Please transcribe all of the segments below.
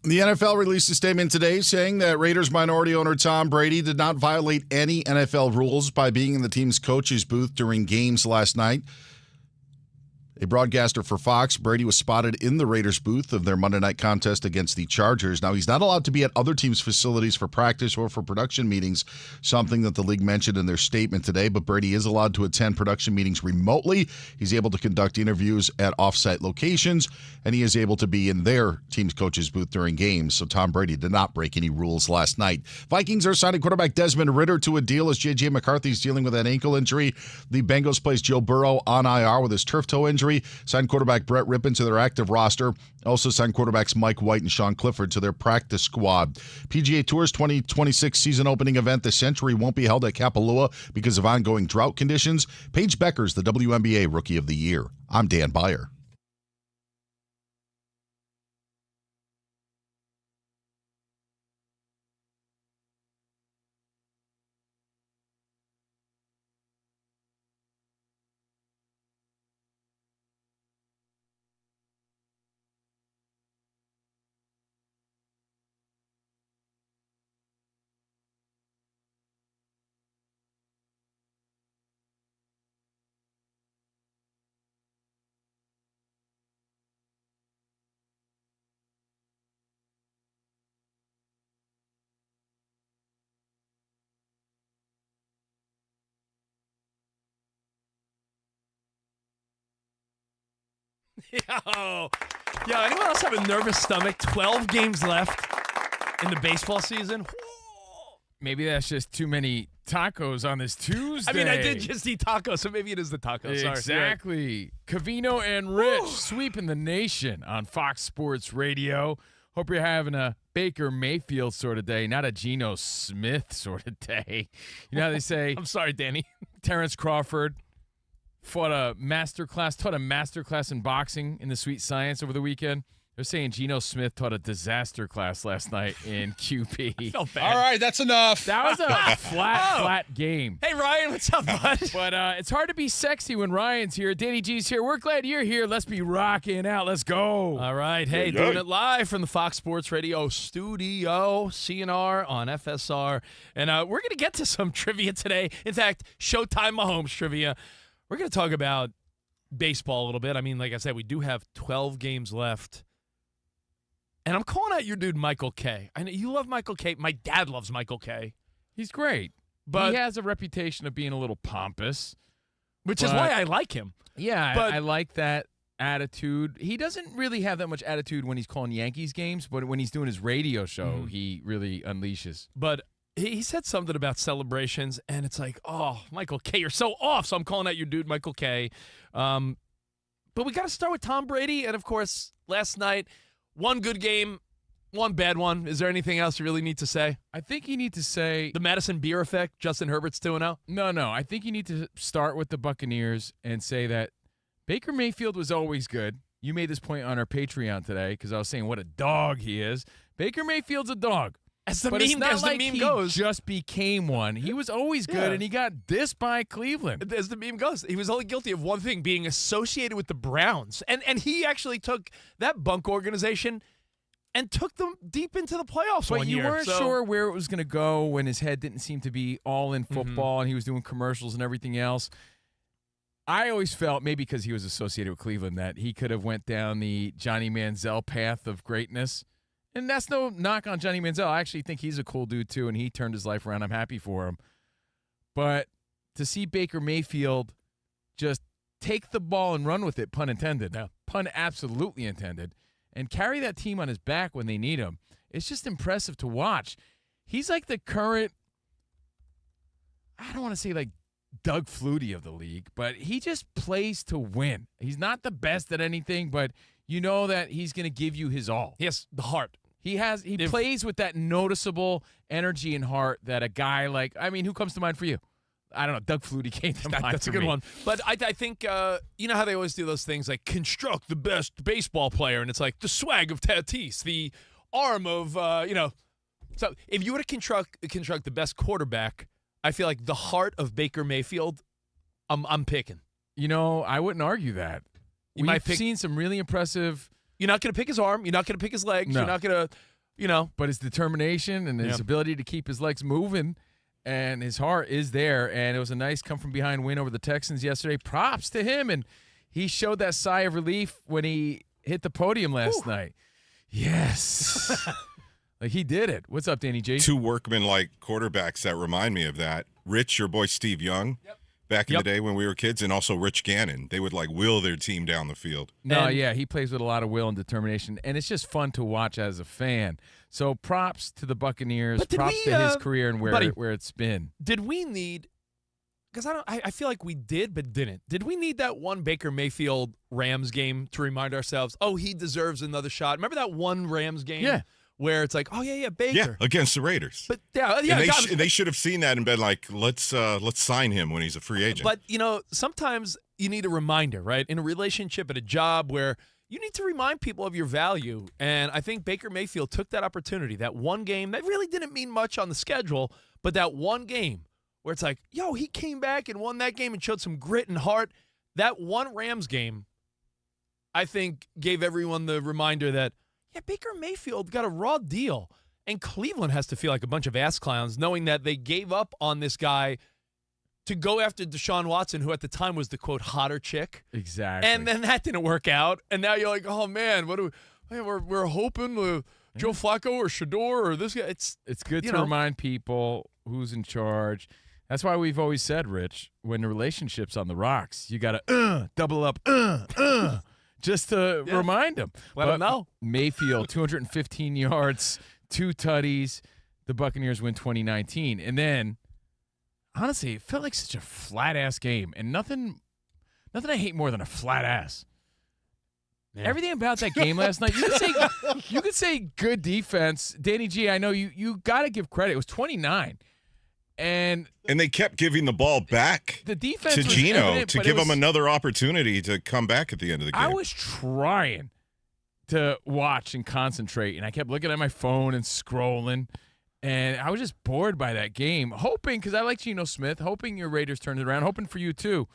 The NFL released a statement today saying that Raiders minority owner Tom Brady did not violate any NFL rules by being in the team's coach's booth during games last night. A broadcaster for Fox, Brady was spotted in the Raiders booth of their Monday night contest against the Chargers. Now, he's not allowed to be at other teams' facilities for practice or for production meetings, something that the league mentioned in their statement today, but Brady is allowed to attend production meetings remotely. He's able to conduct interviews at off-site locations, and he is able to be in their team's coach's booth during games. So Tom Brady did not break any rules last night. Vikings are signing quarterback Desmond Ridder to a deal as J.J. McCarthy's dealing with an ankle injury. The Bengals placed Joe Burrow on IR with his turf toe injury. Signed quarterback Brett Rippon to their active roster. Also signed quarterbacks Mike White and Sean Clifford to their practice squad. PGA Tour's 2026 season opening event, The Century, won't be held at Kapalua because of ongoing drought conditions. Paige Becker's the WNBA Rookie of the Year. I'm Dan Byer. Yo, anyone else have a nervous stomach? 12 games left in the baseball season. Maybe that's just too many tacos on this Tuesday. I mean, I did just eat tacos, so maybe it is the tacos. Sorry. Exactly. Covino and Rich sweeping the nation on Fox Sports Radio. Hope you're having a Baker Mayfield sort of day, not a Geno Smith sort of day. You know how they say, I'm sorry, Danny. Terrence Crawford taught a master class in boxing in the Sweet Science over the weekend. They're saying Geno Smith taught a disaster class last night in QP. I felt bad. All right, that's enough. That was a flat game. Hey, Ryan, what's up, bud? But it's hard to be sexy when Ryan's here. Danny G's here. We're glad you're here. Let's be rocking out. Let's go. All right. Hey, doing it live from the Fox Sports Radio studio, CNR on FSR. And we're going to get to some trivia today. In fact, Showtime Mahomes trivia. We're going to talk about baseball a little bit. I mean, like I said, we do have 12 games left. And I'm calling out your dude, Michael K. I know you love Michael K. My dad loves Michael K. He's great. But he has a reputation of being a little pompous. Which is why I like him. Yeah, but I like that attitude. He doesn't really have that much attitude when he's calling Yankees games, but when he's doing his radio show, he really unleashes. But he said something about celebrations, and it's like, oh, Michael K., you're so off. So I'm calling out your dude, Michael K. But we got to start with Tom Brady. And, of course, last night, one good game, one bad one. Is there anything else you really need to say? I think you need to say the Madison Beer effect, Justin Herbert's 2-0? No. I think you need to start with the Buccaneers and say that Baker Mayfield was always good. You made this point on our Patreon today because I was saying what a dog he is. Baker Mayfield's a dog. As the but meme, it's not as like the meme he goes, just became one. He was always good, and he got dissed by Cleveland. As the meme goes, he was only guilty of one thing, being associated with the Browns. And he actually took that bunk organization and took them deep into the playoffs but one you year. Weren't sure where it was going to go when his head didn't seem to be all in football and he was doing commercials and everything else. I always felt, maybe because he was associated with Cleveland, that he could have went down the Johnny Manziel path of greatness. And that's no knock on Johnny Manziel. I actually think he's a cool dude, too, and he turned his life around. I'm happy for him. But to see Baker Mayfield just take the ball and run with it, pun intended, pun absolutely intended, and carry that team on his back when they need him, it's just impressive to watch. He's like the current, I don't want to say like Doug Flutie of the league, but he just plays to win. He's not the best at anything, but you know that he's going to give you his all. Yes, the heart. He plays with that noticeable energy and heart that a guy like, I mean, who comes to mind for you? I don't know. Doug Flutie came to mind. That's a good one. But I think, you know how they always do those things like construct the best baseball player, and it's like the swag of Tatis, the arm of, So if you were to construct the best quarterback, I feel like the heart of Baker Mayfield, I'm picking. You know, I wouldn't argue that. We've seen some really impressive. You're not going to pick his arm. You're not going to pick his legs. No. You're not going to. But his determination and his ability to keep his legs moving and his heart is there. And it was a nice come-from-behind win over the Texans yesterday. Props to him. And he showed that sigh of relief when he hit the podium last night. Yes. Like, he did it. What's up, Danny G? Two workman-like quarterbacks that remind me of that. Rich, your boy Steve Young, back in the day when we were kids, and also Rich Gannon. They would, will their team down the field. No, he plays with a lot of will and determination, and it's just fun to watch as a fan. So props to the Buccaneers, props to his career and where it's been. Did we need – because I feel like we did but didn't. Did we need that one Baker Mayfield Rams game to remind ourselves, he deserves another shot? Remember that one Rams game? Yeah. Where it's like, Baker. Yeah, against the Raiders. But and they should have seen that and been like, let's sign him when he's a free agent. But sometimes you need a reminder, right? In a relationship, at a job, where you need to remind people of your value. And I think Baker Mayfield took that opportunity, that one game that really didn't mean much on the schedule, but that one game where it's like, he came back and won that game and showed some grit and heart. That one Rams game, I think, gave everyone the reminder that, Baker Mayfield got a raw deal, and Cleveland has to feel like a bunch of ass clowns knowing that they gave up on this guy to go after Deshaun Watson, who at the time was the, quote, hotter chick. Exactly. And then that didn't work out, and now you're like, oh, man, we're hoping Joe Flacco or Shador or this guy. It's good to remind people who's in charge. That's why we've always said, Rich, when the relationship's on the rocks, you got to double up, just to remind them. Let them know. Mayfield, 215 yards, 2 tutties. The Buccaneers win 2019. And then, honestly, it felt like such a flat-ass game. And nothing I hate more than a flat ass. Yeah. Everything about that game last night, you could say good defense. Danny G, I know you got to give credit. It was 29. And they kept giving the ball back the defense to Geno evident, to give him another opportunity to come back at the end of the game. I was trying to watch and concentrate, and I kept looking at my phone and scrolling, and I was just bored by that game, hoping, because I like Geno Smith, hoping your Raiders turned it around, hoping for you too.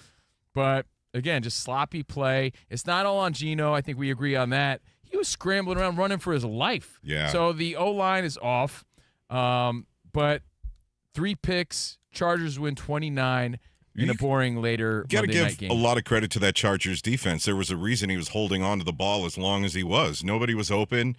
But, again, just sloppy play. It's not all on Geno. I think we agree on that. He was scrambling around, running for his life. Yeah. So the O-line is off, but 3 picks, Chargers win 29 in a boring later Monday night game. You got to give a lot of credit to that Chargers defense. There was a reason he was holding on to the ball as long as he was. Nobody was open,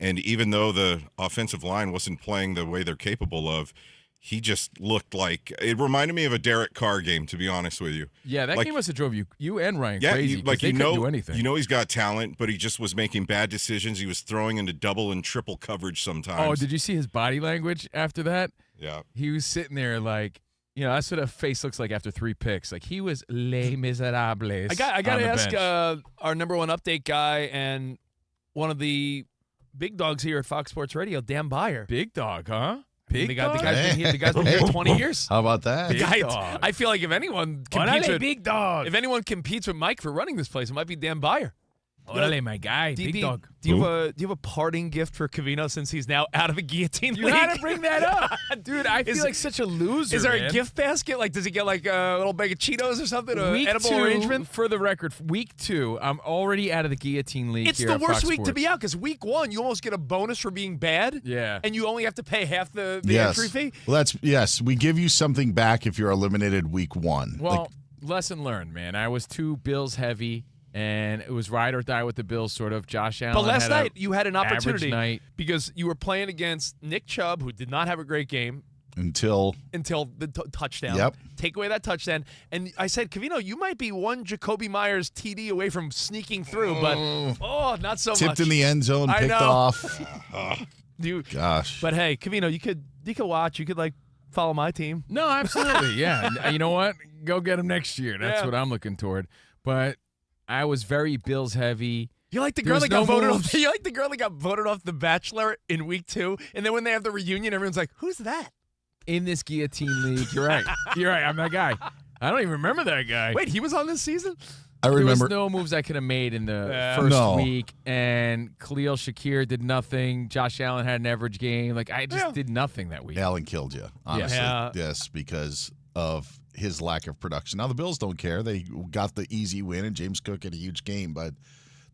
and even though the offensive line wasn't playing the way they're capable of, he just looked like – it reminded me of a Derek Carr game, to be honest with you. Yeah, that game must have drove you and Ryan crazy because they couldn't do anything. You know he's got talent, but he just was making bad decisions. He was throwing into double and triple coverage sometimes. Oh, did you see his body language after that? Yeah. He was sitting there like, that's what a face looks like after 3 picks. Like, he was les miserables. I got to ask our number one update guy and one of the big dogs here at Fox Sports Radio, Dan Byer. Big dog, huh? Big the dog? The guy's been here 20 years. How about that? Big dog. I feel like if anyone competes with big dog. If anyone competes with Mike for running this place, it might be Dan Byer. Orale, my guy, big dog. Do you have a parting gift for Covino since he's now out of the guillotine league? You had to bring that up. Dude, I feel like such a loser, Is there a gift basket? Like, does he get like a little bag of Cheetos or something? Week edible 2, arrangement? for the record, week 2, I'm already out of the guillotine league. It's the worst week to be out because week 1, you almost get a bonus for being bad. Yeah. And you only have to pay half the Yes. entry fee. Well, we give you something back if you're eliminated week 1. Well, lesson learned, man. I was too Bills heavy. And it was ride or die with the Bills, sort of. Josh Allen. But last night, you had an average opportunity night. because you were playing against Nick Chubb, who did not have a great game until the touchdown. Yep. Take away that touchdown. And I said, Covino, you might be one Jacoby Myers TD away from sneaking through, but not so much. Tipped in the end zone, picked off. Gosh. But hey, Covino, you could watch. You could follow my team. No, absolutely. Yeah. You know what? Go get him next year. That's what I'm looking toward. But I was very Bills heavy. You like the girl that got voted off? You like the girl that got voted off The Bachelor in week 2, and then when they have the reunion, everyone's like, "Who's that?" In this guillotine league, you're right. You're right. I'm that guy. I don't even remember that guy. Wait, he was on this season? I remember. There was no moves I could have made in the first week, and Khalil Shakir did nothing. Josh Allen had an average game. I just did nothing that week. Allen killed you, honestly. Yeah. Yes, because of his lack of production. Now, the Bills don't care. They got the easy win, and James Cook had a huge game, but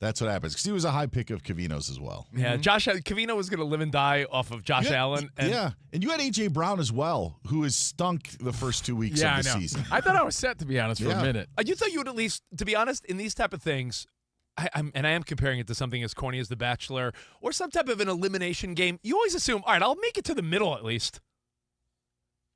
That's what happens. Because he was a high pick of Covino's as well. Yeah, Covino was going to live and die off of Josh Allen. And you had A.J. Brown as well, who has stunk the first 2 weeks of the season. I thought I was set, to be honest, for a minute. You thought you would at least, to be honest, in these type of things, I am comparing it to something as corny as The Bachelor or some type of an elimination game. You always assume, all right, I'll make it to the middle at least.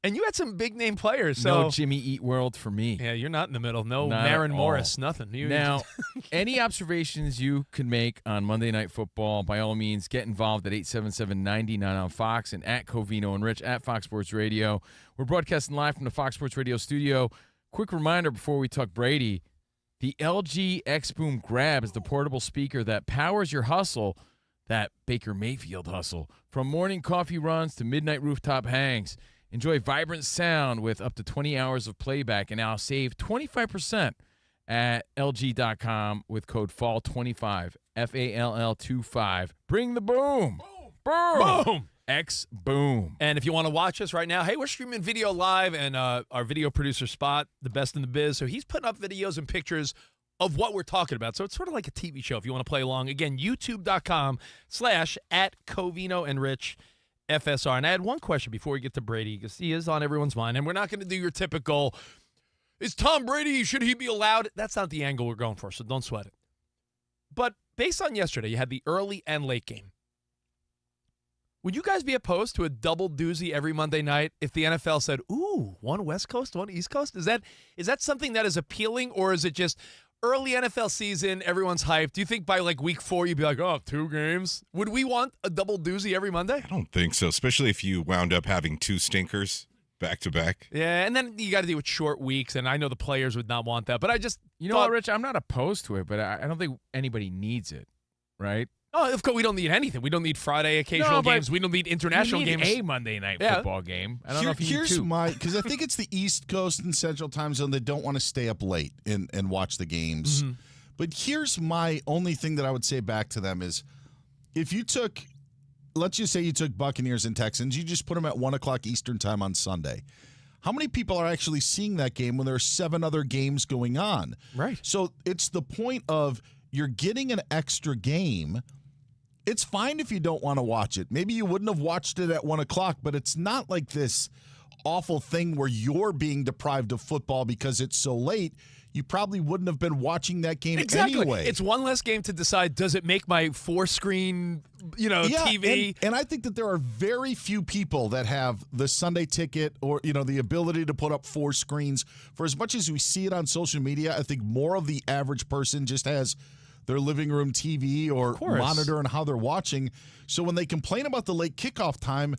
And you had some big name players. So. No Jimmy Eat World for me. Yeah, you're not in the middle. No Not Maren at Morris, all. nothing. Now, any observations you can make on Monday Night Football, by all means, get involved at 877-99 on Fox and at Covino and Rich at Fox Sports Radio. We're broadcasting live from the Fox Sports Radio studio. Quick reminder before we talk Brady, the LG X Boom Grab is the portable speaker that powers your hustle, that Baker Mayfield hustle, from morning coffee runs to midnight rooftop hangs. Enjoy vibrant sound with up to 20 hours of playback, and now save 25% at LG.com with code FALL25, FALL25. Bring the boom. Boom. Boom. X Boom. And if you want to watch us right now, hey, we're streaming video live, and our video producer, Spot, the best in the biz, so he's putting up videos and pictures of what we're talking about. So it's sort of like a TV show if you want to play along. Again, youtube.com/@Covino and Rich. FSR. And I had one question before we get to Brady, because he is on everyone's mind, and we're not going to do your typical, is Tom Brady, should he be allowed? That's not the angle we're going for, so don't sweat it. But based on yesterday, you had the early and late game. Would you guys be opposed to a double doozy every Monday night if the NFL said, ooh, one West Coast, one East Coast? Is that something that is appealing, or is it just early NFL season, everyone's hyped? Do you think by like week 4 you'd be like, oh, 2 games? Would we want a double doozy every Monday? I don't think so, especially if you wound up having 2 stinkers back to back. Yeah, and then you got to deal with short weeks, and I know the players would not want that. But I just know what, Rich? I'm not opposed to it, but I don't think anybody needs it, right? Oh, of course, we don't need anything. We don't need Friday occasional games. We don't need international you need games. A Monday night football game. I don't know if you here's need 2. because I think it's the East Coast and Central Time Zone that don't want to stay up late and watch the games. Mm-hmm. But here's my only thing that I would say back to them is, if you took, let's just say you took Buccaneers and Texans, you just put them at 1 o'clock Eastern time on Sunday. How many people are actually seeing that game when there are 7 other games going on? Right. So it's the point of, you're getting an extra game. It's fine if you don't want to watch it. Maybe you wouldn't have watched it at 1 o'clock, but it's not like this awful thing where you're being deprived of football because it's so late. You probably wouldn't have been watching that game anyway. It's one less game to decide, does it make my 4-screen, TV? And I think that there are very few people that have the Sunday ticket or, the ability to put up 4 screens. For as much as we see it on social media, I think more of the average person just has their living room TV or monitor and how they're watching. So when they complain about the late kickoff time,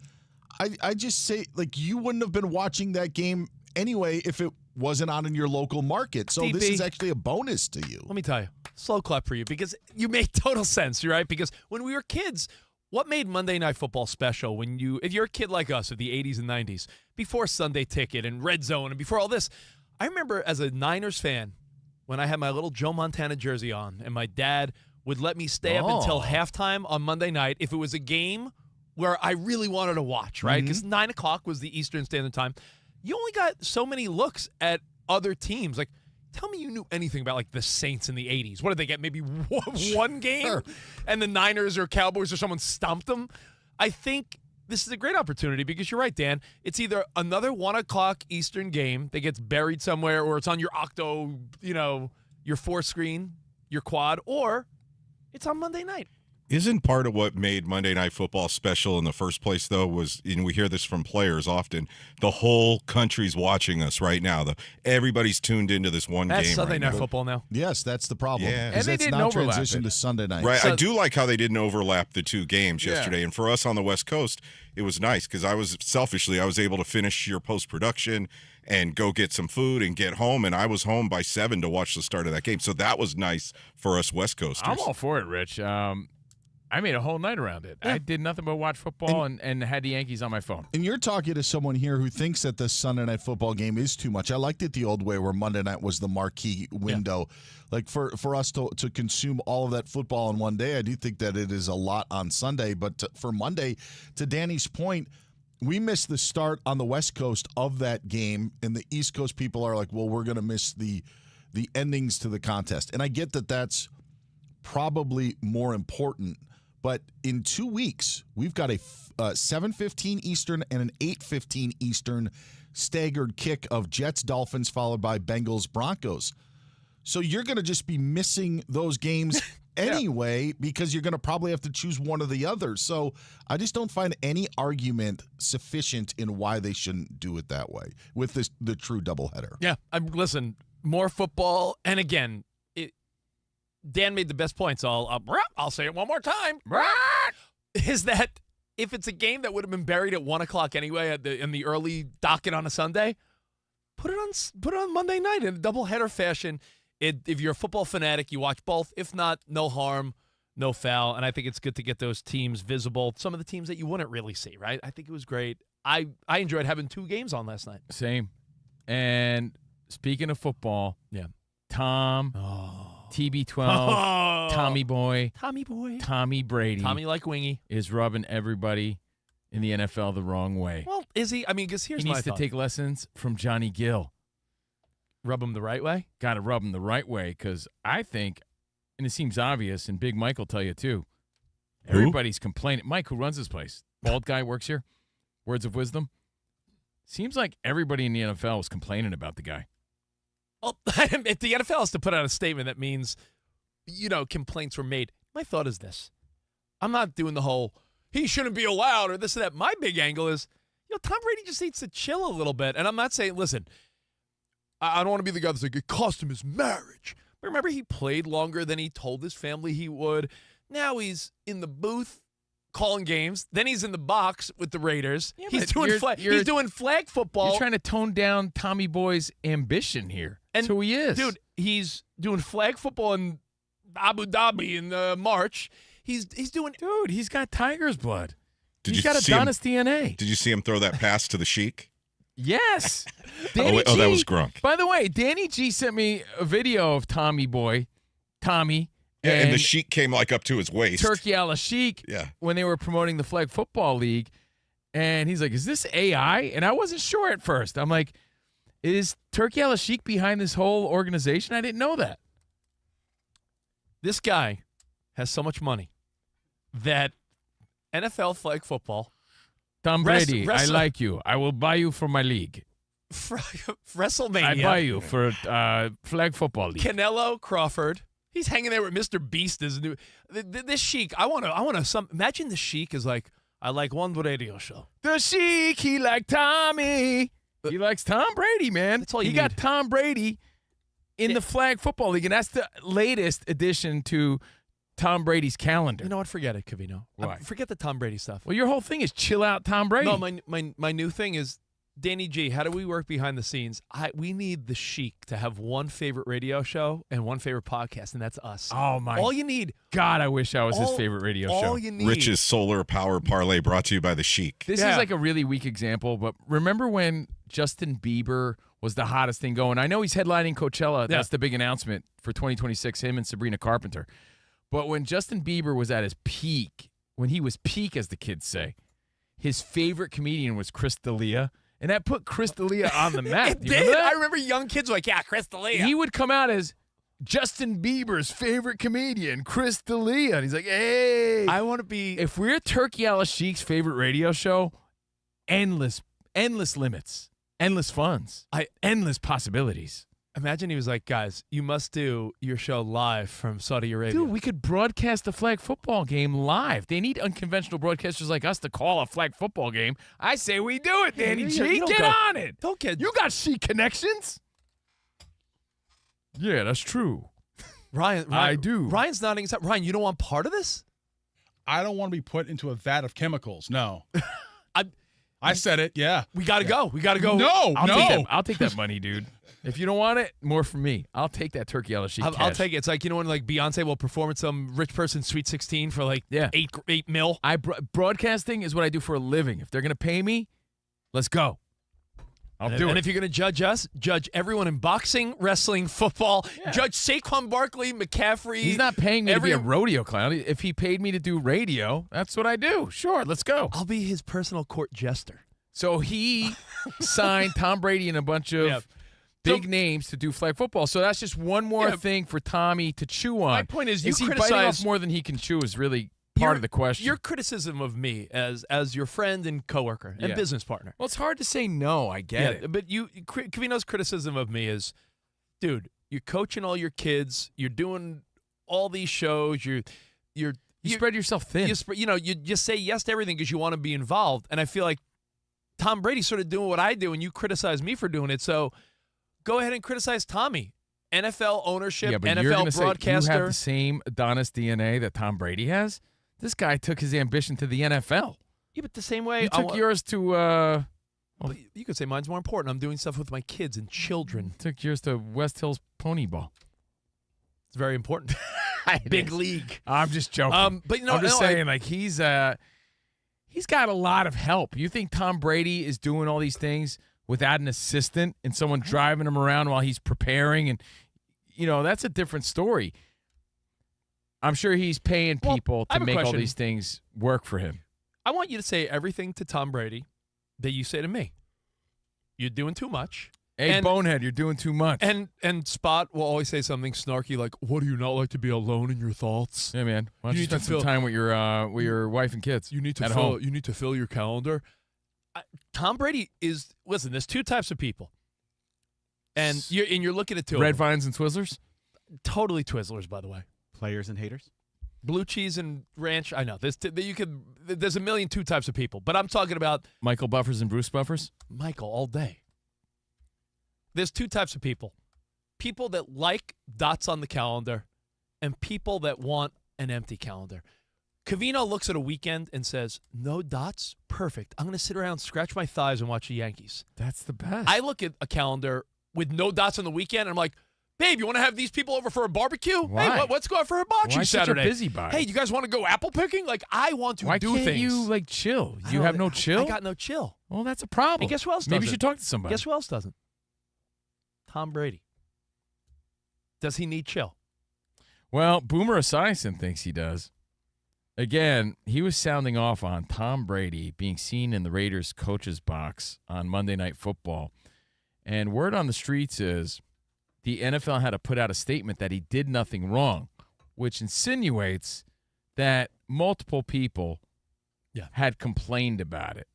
I just say, like, you wouldn't have been watching that game anyway if it wasn't on in your local market. So this is actually a bonus to you. Let me tell you, slow clap for you, because you make total sense, right? Because when we were kids, what made Monday Night Football special if you're a kid like us of the 80s and 90s, before Sunday Ticket and Red Zone and before all this, I remember as a Niners fan, when I had my little Joe Montana jersey on, and my dad would let me stay up until halftime on Monday night if it was a game where I really wanted to watch, right? Because 9 o'clock was the Eastern Standard Time. You only got so many looks at other teams. Like, tell me you knew anything about, like, the Saints in the 80s. What did they get? Maybe one game? Sure. And the Niners or Cowboys or someone stomped them? I think this is a great opportunity because you're right, Dan. It's either another 1 o'clock Eastern game that gets buried somewhere, or it's on your Octo, your 4-screen, your quad, or it's on Monday night. Isn't part of what made Monday Night Football special in the first place, though, was, and we hear this from players often, the whole country's watching us right now. Everybody's tuned into this one game. That's Sunday Night now. Football now. Yes, that's the problem. Yeah. And they didn't overlap transition to Sunday night. Right. So, I do like how they didn't overlap the 2 games yesterday. And for us on the West Coast, it was nice because I was able to finish your post-production and go get some food and get home. And I was home by 7 to watch the start of that game. So that was nice for us West Coasters. I'm all for it, Rich. I made a whole night around it. Yeah. I did nothing but watch football and had the Yankees on my phone. And you're talking to someone here who thinks that the Sunday Night Football game is too much. I liked it the old way where Monday night was the marquee window. Yeah. Like for us to consume all of that football in one day, I do think that it is a lot on Sunday. But for Monday, to Danny's point, we missed the start on the West Coast of that game, and the East Coast people are like, well, we're going to miss the endings to the contest. And I get that that's probably more important. But in 2 weeks, we've got a 7:15 Eastern and an 8:15 Eastern staggered kick of Jets-Dolphins followed by Bengals-Broncos. So you're going to just be missing those games anyway because you're going to probably have to choose one or the other. So I just don't find any argument sufficient in why they shouldn't do it that way with the true doubleheader. Yeah, listen, more football, and again, Dan made the best points. I'll say it one more time. Is that if it's a game that would have been buried at 1 o'clock anyway in the early docket on a Sunday, put it on Monday night in a doubleheader fashion. If you're a football fanatic, you watch both. If not, no harm, no foul. And I think it's good to get those teams visible. Some of the teams that you wouldn't really see, right? I think it was great. I enjoyed having 2 games on last night. Same. And speaking of football, Tom, TB12, Tommy Boy, Tommy Brady, Tommy like Wingy, is rubbing everybody in the NFL the wrong way. Well, is he? I mean, because here's he my needs to thought. take lessons from Johnny Gill. Rub him the right way? Got to rub him the right way because I think, and it seems obvious, and Big Mike will tell you too, everybody's complaining. Mike, who runs this place, bald guy, works here, words of wisdom. Seems like everybody in the NFL is complaining about the guy. Well, if the NFL has to put out a statement that means, complaints were made, my thought is this. I'm not doing the whole, he shouldn't be allowed or this or that. My big angle is, Tom Brady just needs to chill a little bit. And I'm not saying, listen, I don't want to be the guy that's like, it cost him his marriage. But remember, he played longer than he told his family he would. Now he's in the booth calling games. Then he's in the box with the Raiders. Yeah, he's doing flag football. You're trying to tone down Tommy Boy's ambition here. That's who he is. Dude, he's doing flag football in Abu Dhabi in March. He's got Tiger's blood. He's got Adonis DNA. Did you see him throw that pass to the Sheik? Yes. That was Gronk. By the way, Danny G sent me a video of Tommy, and the Sheik came like up to his waist. Turkey a la Sheik. Yeah. When they were promoting the Flag Football League, and he's like, "Is this AI?" And I wasn't sure at first. I'm like, "Is Turkey a la Sheik behind this whole organization?" I didn't know that. This guy has so much money that NFL flag football. Tom Brady, I like you. I will buy you for my league. WrestleMania. I buy you for flag football league. Canelo Crawford. He's hanging there with Mr. Beast. This Sheik. I want to. Imagine the Sheik is like, I like one radio show. The Sheik, he like Tommy. He likes Tom Brady, man. That's all you need. He got Tom Brady in the flag football league, and that's the latest addition to Tom Brady's calendar. You know what? Forget it, Covino. Why? Forget the Tom Brady stuff. Well, your whole thing is chill out Tom Brady. No, my new thing is, Danny G, how do we work behind the scenes? We need the Sheik to have one favorite radio show and one favorite podcast, and that's us. Oh, my. All you need. God, I wish I was his favorite radio show. All you need. Rich's Solar Power Parlay brought to you by the Sheik. This is like a really weak example, but remember when Justin Bieber was the hottest thing going? I know he's headlining Coachella. That's the big announcement for 2026, him and Sabrina Carpenter. But when Justin Bieber was at his peak, when he was peak, as the kids say, his favorite comedian was Chris D'Elia, and that put Chris D'Elia on the map. It did. I remember young kids were like, yeah, Chris D'Elia. He would come out as Justin Bieber's favorite comedian, Chris D'Elia, and he's like, hey. I want to be. If we're Turkey a la Sheik's favorite radio show, endless limits, endless funds, endless possibilities. Imagine he was like, guys, you must do your show live from Saudi Arabia. Dude, we could broadcast a flag football game live. They need unconventional broadcasters like us to call a flag football game. I say we do it, Danny G. Get on it. You got Sheik connections? Yeah, that's true. Ryan, I do. Ryan's nodding his head. Ryan, you don't want part of this? I don't want to be put into a vat of chemicals. No. I said it. Yeah. We got to go. We got to go. No, I'll take that money, dude. If you don't want it, more from me. I'll take that Turkey a la Sheik I'll take it. It's like, when like Beyonce will perform at some rich person's Sweet 16 for like $8 mil. Broadcasting is what I do for a living. If they're going to pay me, let's go. I'll do it. And if you're going to judge us, judge everyone in boxing, wrestling, football. Yeah. Judge Saquon Barkley, McCaffrey. He's not paying me to be a rodeo clown. If he paid me to do radio, that's what I do. Sure, let's go. I'll be his personal court jester. So he signed Tom Brady and a bunch of big names to do flag football. So that's just one more thing for Tommy to chew on. My point is, you he biting off more than he can chew is really part of the question. Your criticism of me as your friend and coworker and business partner. Well, it's hard to say no. I get it. But Covino's criticism of me is, dude, you're coaching all your kids. You're doing all these shows. You spread yourself thin. You just say yes to everything because you want to be involved. And I feel like Tom Brady's sort of doing what I do, and you criticize me for doing it. So go ahead and criticize Tommy. NFL ownership, but NFL broadcaster. You have the same Adonis DNA that Tom Brady has. This guy took his ambition to the NFL. Yeah, but the same way you took yours to. Well, you could say mine's more important. I'm doing stuff with my kids and children. Took yours to West Hills Pony Ball. It's very important. Big league. I'm just joking. But I'm just saying, like he's got a lot of help. You think Tom Brady is doing all these things without an assistant and someone driving him around while he's preparing, and that's a different story. I'm sure he's paying people to make all these things work for him. I want you to say everything to Tom Brady that you say to me. You're doing too much. Hey, bonehead, you're doing too much. And Spot will always say something snarky like, "What do you not like to be alone in your thoughts?" Yeah, man. Why don't you spend some time with your wife and kids? You need to at fill. home. You need to fill your calendar. Tom Brady is. Listen, there's two types of people, and you're looking at two. Red Vines and Twizzlers. Totally Twizzlers, by the way. Players and haters. Blue cheese and ranch. I know. There's a million two types of people, but I'm talking about Michael Buffers and Bruce Buffers. Michael all day. There's two types of people. People that like dots on the calendar and people that want an empty calendar. Covino looks at a weekend and says, no dots? Perfect. I'm going to sit around, scratch my thighs, and watch the Yankees. That's the best. I look at a calendar with no dots on the weekend, and I'm like, babe, you want to have these people over for a barbecue? Why? Hey, let's go out for hibachi Saturday. Such a busybody? Hey, you guys want to go apple picking? Like, I want to do things. Why can't you, chill? You have no chill? I got no chill. Well, that's a problem. And guess who else doesn't? Maybe you should talk to somebody. Guess who else doesn't? Tom Brady. Does he need chill? Well, Boomer Esiason thinks he does. Again, he was sounding off on Tom Brady being seen in the Raiders' coach's box on Monday Night Football. And word on the streets is the NFL had to put out a statement that he did nothing wrong, which insinuates that multiple people had complained about it.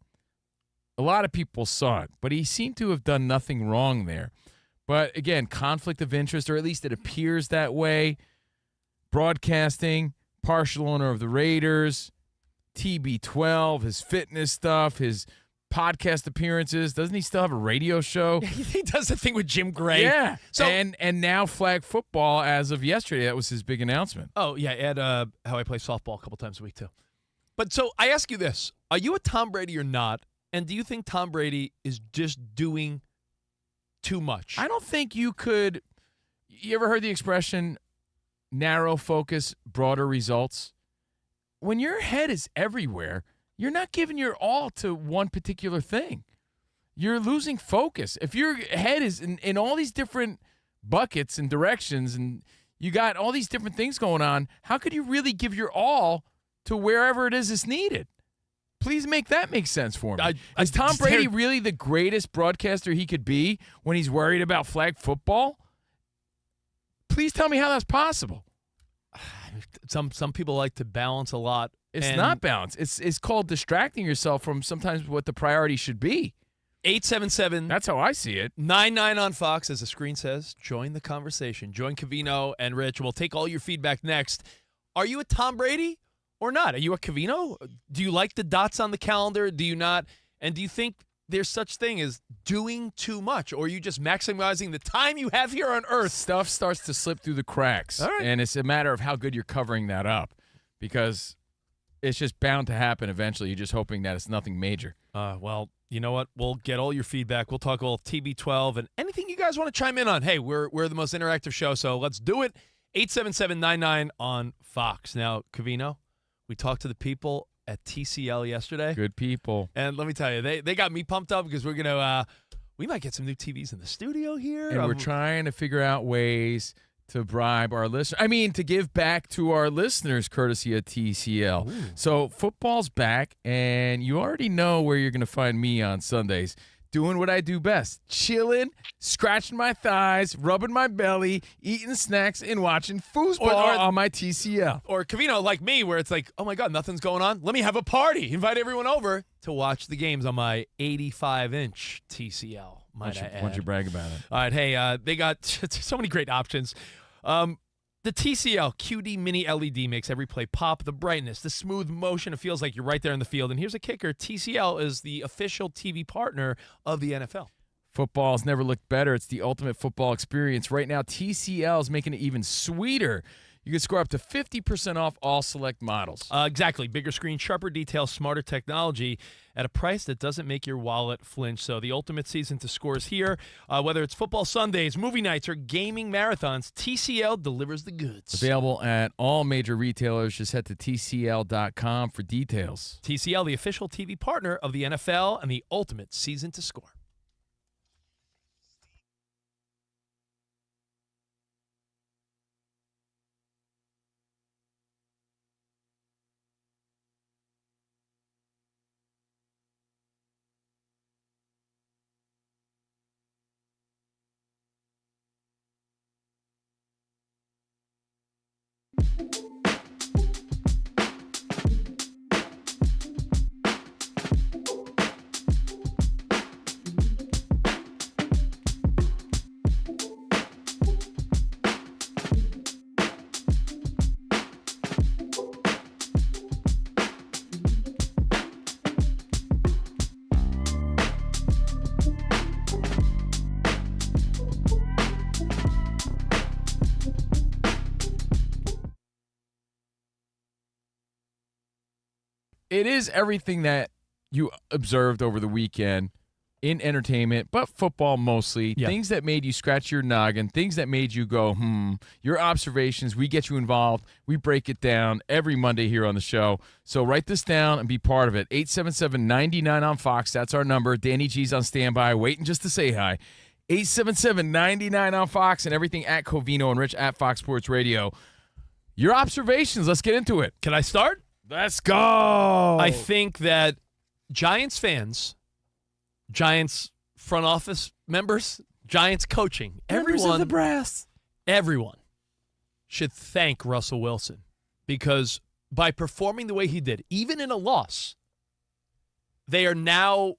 A lot of people saw it, but he seemed to have done nothing wrong there. But again, conflict of interest, or at least it appears that way. Broadcasting, partial owner of the Raiders, TB12, his fitness stuff, his podcast appearances. Doesn't he still have a radio show? He does the thing with Jim Gray. Yeah. So, and now flag football as of yesterday. That was his big announcement. Oh, yeah. And how I play softball a couple times a week, too. But so I ask you this. Are you a Tom Brady or not? And do you think Tom Brady is just doing too much? I don't think you could. You ever heard the expression narrow focus, broader results? When your head is everywhere, you're not giving your all to one particular thing. You're losing focus. If your head is in all these different buckets and directions and you got all these different things going on, how could you really give your all to wherever it is needed? Please make that make sense for me. Is Tom Brady really the greatest broadcaster he could be when he's worried about flag football? Please tell me how that's possible. Some people like to balance a lot. It's not balance. It's called distracting yourself from sometimes what the priority should be. 877. That's how I see it. 99 on Fox, as the screen says. Join the conversation. Join Covino and Rich. We'll take all your feedback next. Are you a Tom Brady or not? Are you a Covino? Do you like the dots on the calendar? Do you not? And do you think there's such thing as doing too much, or are you just maximizing the time you have here on Earth? Stuff starts to slip through the cracks, all right. And it's a matter of how good you're covering that up, because it's just bound to happen eventually. You're just hoping that it's nothing major. Well, you know what? We'll get all your feedback. We'll talk all TB12 and anything you guys want to chime in on. Hey, we're the most interactive show, so let's do it. 877-99 on Fox. Now, Covino, we talked to the people at TCL yesterday. Good people. And let me tell you, they got me pumped up because we're going to we might get some new TVs in the studio here. And we're trying to figure out ways to bribe our listeners. I mean, to give back to our listeners courtesy of TCL. Ooh. So football's back, and you already know where you're going to find me on Sundays. doing what I do best, chilling, scratching my thighs, rubbing my belly, eating snacks, and watching foosball on my TCL. Or Covino, like me, where it's like, oh my God, nothing's going on. Let me have a party. Invite everyone over to watch the games on my 85-inch TCL. Why don't you brag about it? All right, hey, they got so many great options. The TCL QD Mini LED makes every play pop. The brightness, the smooth motion, it feels like you're right there in the field. And here's a kicker. TCL is the official TV partner of the NFL. Football's never looked better. It's the ultimate football experience. Right now, TCL is making it even sweeter. You can score up to 50% off all select models. Exactly. Bigger screen, sharper details, smarter technology at a price that doesn't make your wallet flinch. So the ultimate season to score is here. Whether it's football Sundays, movie nights, or gaming marathons, TCL delivers the goods. Available at all major retailers. Just head to TCL.com for details. TCL, the official TV partner of the NFL and the ultimate season to score. It is everything that you observed over the weekend in entertainment, but football mostly. Yeah. Things that made you scratch your noggin, things that made you go, your observations. We get you involved. We break it down every Monday here on the show. So write this down and be part of it. 877-99 on Fox. That's our number. Danny G's on standby, waiting just to say hi. 877-99 on Fox and everything at Covino and Rich at Fox Sports Radio. Your observations. Let's get into it. Can I start? Let's go. I think that Giants fans, Giants front office members, Giants coaching, Members of the brass. everyone should thank Russell Wilson because by performing the way he did, even in a loss, they are now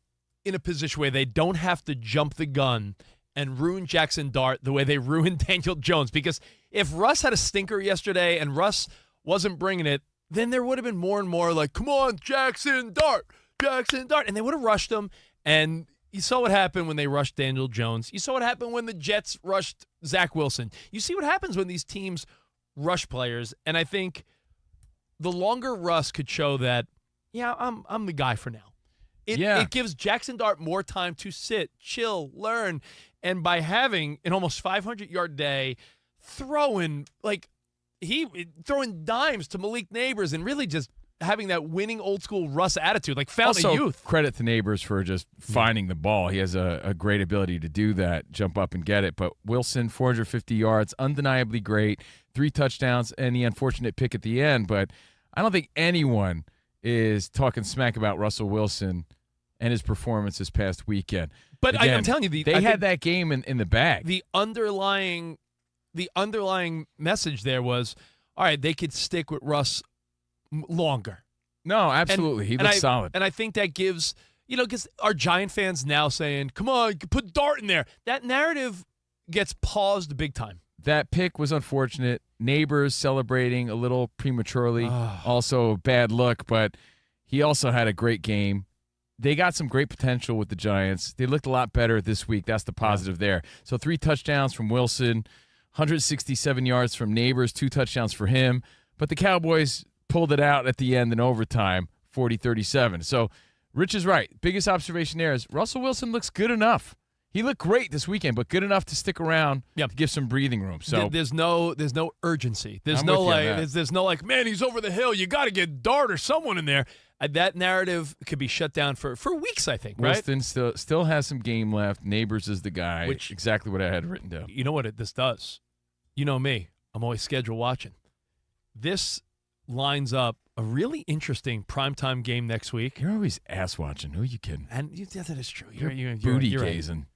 in a position where they don't have to jump the gun and ruin Jackson Dart the way they ruined Daniel Jones. Because if Russ had a stinker yesterday and Russ wasn't bringing it, then there would have been more and more like, come on, Jackson Dart. And they would have rushed him. And you saw what happened when they rushed Daniel Jones. You saw what happened when the Jets rushed Zach Wilson. You see what happens when these teams rush players. And I think the longer Russ could show that, yeah, I'm the guy for now. It gives Jackson Dart more time to sit, chill, learn. And by having an almost 500-yard day, throwing dimes to Malik Neighbors and really just having that winning old school Russ attitude, like fountain of youth. Credit to Neighbors for just finding the ball. He has a great ability to do that, jump up and get it. But Wilson, 450 yards, undeniably great, 3 touchdowns, and the unfortunate pick at the end. But I don't think anyone is talking smack about Russell Wilson and his performance this past weekend. But again, I'm telling you, they had that game in the bag. The underlying message there was, all right, they could stick with Russ longer. No, absolutely. He looks solid. And I think that gives, because our Giant fans now saying, come on, put Dart in there. That narrative gets paused big time. That pick was unfortunate. Neighbors celebrating a little prematurely. Also a bad look, but he also had a great game. They got some great potential with the Giants. They looked a lot better this week. That's the positive there. So 3 touchdowns from Wilson, 167 yards from Neighbors, 2 touchdowns for him. But the Cowboys pulled it out at the end in overtime, 40-37. So Rich is right. Biggest observation there is Russell Wilson looks good enough. He looked great this weekend, but good enough to stick around to give some breathing room. So there's no urgency. There's no like, man, he's over the hill. You got to get Dart or someone in there. That narrative could be shut down for weeks, I think, right? Wilson still has some game left. Neighbors is the guy. Which exactly what I had written down. You know what this does? You know me. I'm always schedule watching. This lines up a really interesting primetime game next week. You're always ass watching. Who are you kidding? And that is true. You're You're booty right. gazing.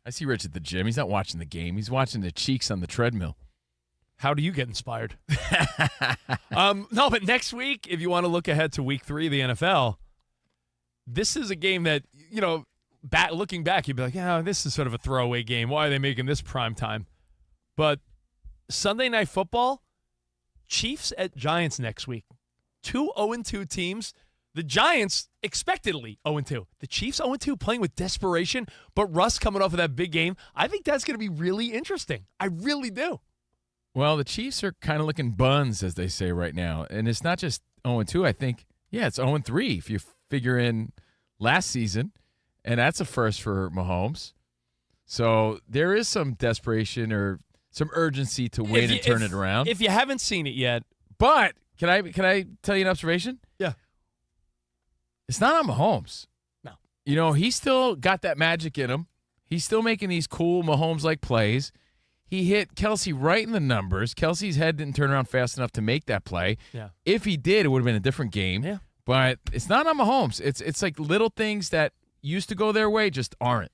I see Rich at the gym. He's not watching the game. He's watching the cheeks on the treadmill. How do you get inspired? No, but next week, if you want to look ahead to week 3 of the NFL, this is a game that, looking back, you'd be like, yeah, this is sort of a throwaway game. Why are they making this prime time? But Sunday Night Football, Chiefs at Giants next week. 2 0-2 teams. The Giants expectedly 0-2. The Chiefs 0-2 playing with desperation, but Russ coming off of that big game. I think that's going to be really interesting. I really do. Well, the Chiefs are kind of looking buns, as they say right now. And it's not just 0-2. I think, it's 0-3 if you figure in last season. And that's a first for Mahomes. So there is some desperation or some urgency to win and turn it around. If you haven't seen it yet. But can I tell you an observation? Yeah. It's not on Mahomes. No. He's still got that magic in him. He's still making these cool Mahomes-like plays. He hit Kelsey right in the numbers. Kelsey's head didn't turn around fast enough to make that play. Yeah. If he did, it would have been a different game. Yeah. But it's not on Mahomes. It's like little things that used to go their way just aren't.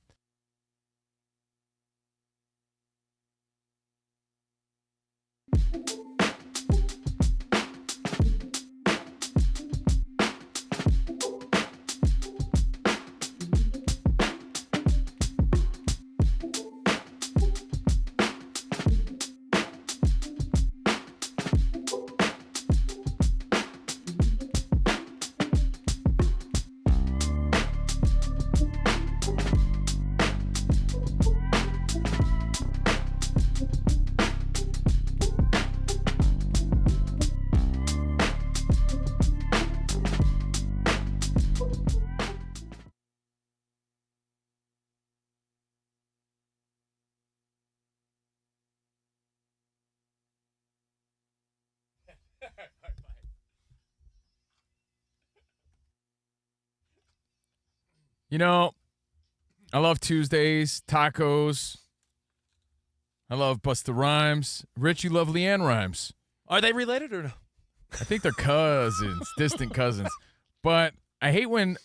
I love Tuesdays, tacos. I love Busta Rhymes. Rich, you love Leanne Rhymes. Are they related or no? I think they're cousins, distant cousins. But I hate when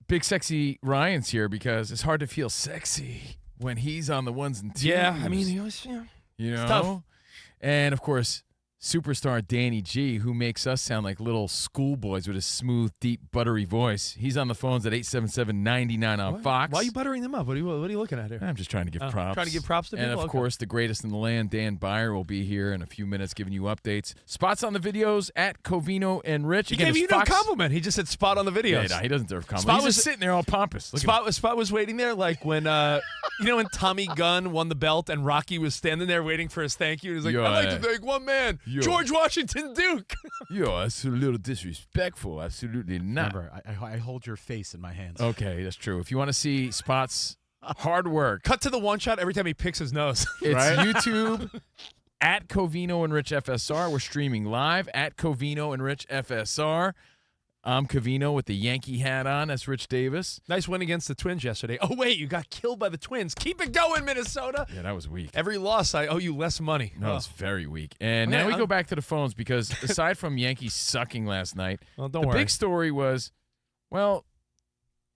Big Sexy Ryan's here because it's hard to feel sexy when he's on the ones and twos. Yeah, I mean, he was, it's tough. And, of course, superstar Danny G, who makes us sound like little schoolboys with his smooth, deep, buttery voice. He's on the phones at 877-99 on Fox. Why are you buttering them up? What are you looking at here? I'm just trying to give props. Trying to give props to people? And, of course, the greatest in the land, Dan Byer, will be here in a few minutes giving you updates. Spots on the videos at Covino and Rich. He Again, gave you Fox- no compliment. He just said spot on the videos. Yeah, he doesn't deserve compliment. Spot He's was just sitting there all pompous. Look at him. Spot was waiting there like when when Tommy Gunn won the belt and Rocky was standing there waiting for his thank you. He was like, I'd like to thank one man, George Washington Duke. Yo, that's a little disrespectful. Absolutely not. Remember, I hold your face in my hands. Okay, that's true. If you want to see Spot's hard work, Cut to the one shot every time he picks his nose. it's right? YouTube at Covino and Rich FSR. We're streaming live at Covino and Rich FSR. I'm Covino with the Yankee hat on. That's Rich Davis. Nice win against the Twins yesterday. Oh, wait, you got killed by the Twins. Keep it going, Minnesota. Yeah, that was weak. Every loss, I owe you less money. No, it's very weak. And now we go back to the phones because aside from Yankees sucking last night, Well, don't the worry. big story was, well,